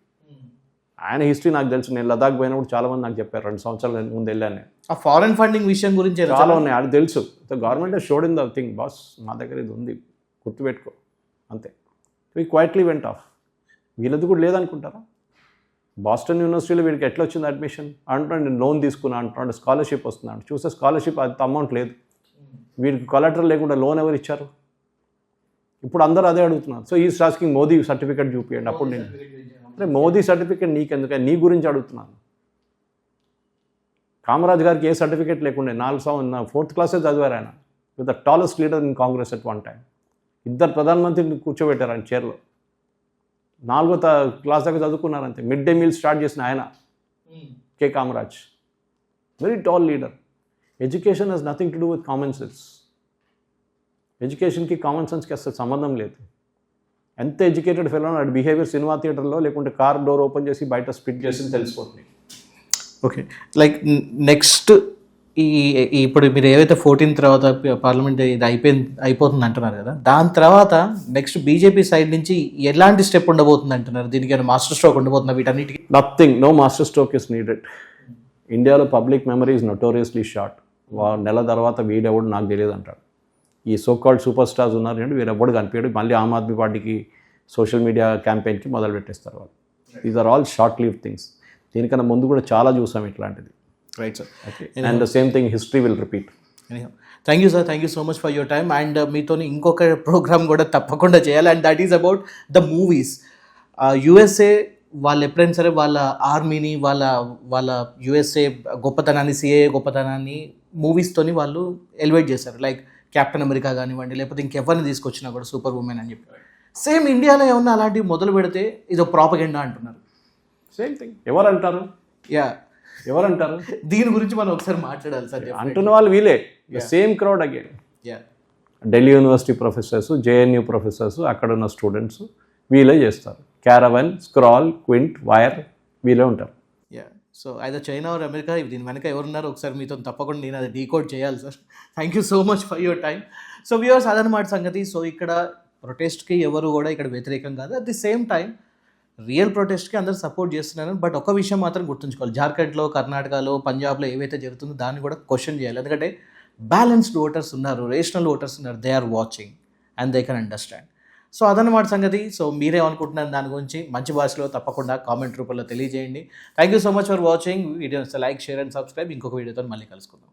ఆయన హిస్టరీ నాకు తెలుసు. నేను లదాఖ్ పోయినప్పుడు చాలా మంది నాకు చెప్పారు, 2 సంవత్సరాల ముందు వెళ్ళాను. ఆ ఫారెన్ ఫండింగ్ విషయం గురించి చాలా ఉన్నాయి, అది తెలుసు. Government showed in the thing, boss మా దగ్గర ఇది ఉంది గుర్తుపెట్టుకో అంతే. We quietly went off. వీళ్ళది కూడా లేదనుకుంటారా? బాస్టన్ యూనివర్సిటీలో వీడికి ఎట్లా వచ్చింది అడ్మిషన్ అంటున్నాడు, నేను లోన్ తీసుకున్నా అంటున్నాడు, స్కాలర్షిప్ వస్తున్నాడు. చూస్తే స్కాలర్షిప్ అంత అమౌంట్ లేదు. వీడికి కొలాటరల్ లేకుండా లోన్ ఎవరు ఇచ్చారు? ఇప్పుడు అందరూ అదే అడుగుతున్నారు. So is asking Modi certificate చూపించండి. అప్పుడు నేను అంటే మోదీ సర్టిఫికేట్ నీకెందుకు, నీ గురించి అడుగుతున్నాను. కామరాజ్ గారికి ఏ సర్టిఫికేట్ లేకుండే, 4th క్లాసే చదివారు ఆయన. With the tallest leader in Congress at one time. 2 ప్రధానమంత్రిని కూర్చోబెట్టారు ఆయన చైర్లో. 4వ క్లాస్ దాకా చదువుకున్నారంతే. మిడ్ డే మీల్ స్టార్ట్ చేసిన ఆయన K Kamaraj. Very tall leader. Education has nothing to do with common sense. ఎడ్యుకేషన్కి కామన్ సెన్స్కి అసలు సంబంధం లేదు. ఎంత ఎడ్యుకేటెడ్ ఫెలో నాడు బిహేవియర్ సినిమా థియేటర్లో లేకుంటే కార్ డోర్ ఓపెన్ చేసి బయట స్పిట్ చేసి తెలిసిపోతుంది. ఓకే, లైక్ నెక్స్ట్ ఇప్పుడు మీరు ఏవైతే 14 తర్వాత పార్లమెంట్ ఇది అయిపోతుంది అంటున్నారు కదా, దాని తర్వాత నెక్స్ట్ బీజేపీ సైడ్ నుంచి ఎలాంటి స్టెప్ ఉండబోతుంది అంటున్నారు? దీనికి మాస్టర్ స్ట్రోక్ ఉండబోతున్నా వీటన్నిటికీ? Nothing, no masterstroke is needed. ఇండియాలో public memory is notoriously short. నెల తర్వాత వీడెవడు నాకు తెలియదు అంటాడు. ఈ సోకాల్డ్ సూపర్ స్టార్స్ ఉన్నారు అంటే వీరెవ్వడు కనిపించాడు. మళ్ళీ ఆమ్ ఆద్మీ పార్టీకి సోషల్ మీడియా క్యాంపెయిన్కి మొదలు పెట్టేస్తారు వాళ్ళు. These are all short live things. దీనికన్నా ముందు కూడా చాలా చూసాం ఇట్లాంటిది. Right sir. And the same thing history will repeat. Thank you sir, thank you so much for your time. And మీతో ఇంకొక ప్రోగ్రామ్ కూడా తప్పకుండా చేయాలి. And that is about the movies. USA వాళ్ళు ఎప్పుడైనా సరే వాళ్ళ ఆర్మీని వాళ్ళ యుఎస్ఏ గొప్పతనాన్ని, సిఏఏ గొప్పతనాన్ని మూవీస్తోని వాళ్ళు ఎలివేట్ చేశారు. లైక్ కెప్టెన్ అమెరికా కానివ్వండి, లేకపోతే ఇంకెవరిని తీసుకొచ్చినా కూడా సూపర్ ఉమెన్ అని చెప్పి. సేమ్ ఇండియాలో ఏమన్నా అలాంటివి మొదలు పెడితే ఇది ప్రాపగెండా అంటున్నారు. సేమ్ థింగ్ ఎవరంటారు? ఎవరంటారు? దీని గురించి మనం ఒకసారి మాట్లాడాలి సార్. అంటున్న వాళ్ళు వీలే, same crowd again. Delhi university professors, JNU professors, అక్కడ ఉన్న స్టూడెంట్స్ వీలే చేస్తారు. క్యారవన్, స్క్రాల్, క్వింట్, వైర్ వీలే ఉంటారు. So either China are America, దీని వెనక ఎవరున్నారు ఒకసారి మీతో తప్పకుండా నేను అది డీకోడ్ చేయాలి sir. Thank you so much for your time. So viewers, అదనమాట సంగతి. సో ఇక్కడ ప్రొటెస్ట్కి ఎవరు కూడా ఇక్కడ వ్యతిరేకం కాదు. At the same time real ప్రొటెస్ట్కి అందరూ సపోర్ట్ చేస్తున్నారు. బట్ ఒక విషయం మాత్రం గుర్తుంచుకోవాలి, జార్ఖండ్లో, కర్ణాటకలో, పంజాబ్లో ఏవైతే జరుగుతుందో దాన్ని కూడా క్వశ్చన్ చేయాలి. ఎందుకంటే బ్యాలెన్స్డ్ ఓటర్స్ ఉన్నారు, రేషనల్ ఓటర్స్ ఉన్నారు. They are watching and they can understand. So అదన్నమాట సంగతి. సో మీరేమనుకుంటున్నారు దాని గురించి మంచి భాషలో తప్పకుండా కామెంట్ రూపంలో తెలియజేయండి. Thank you so much for watching videos. Like, share and subscribe. ఇంకొక వీడియోతో మళ్ళీ కలుసుకుందాం.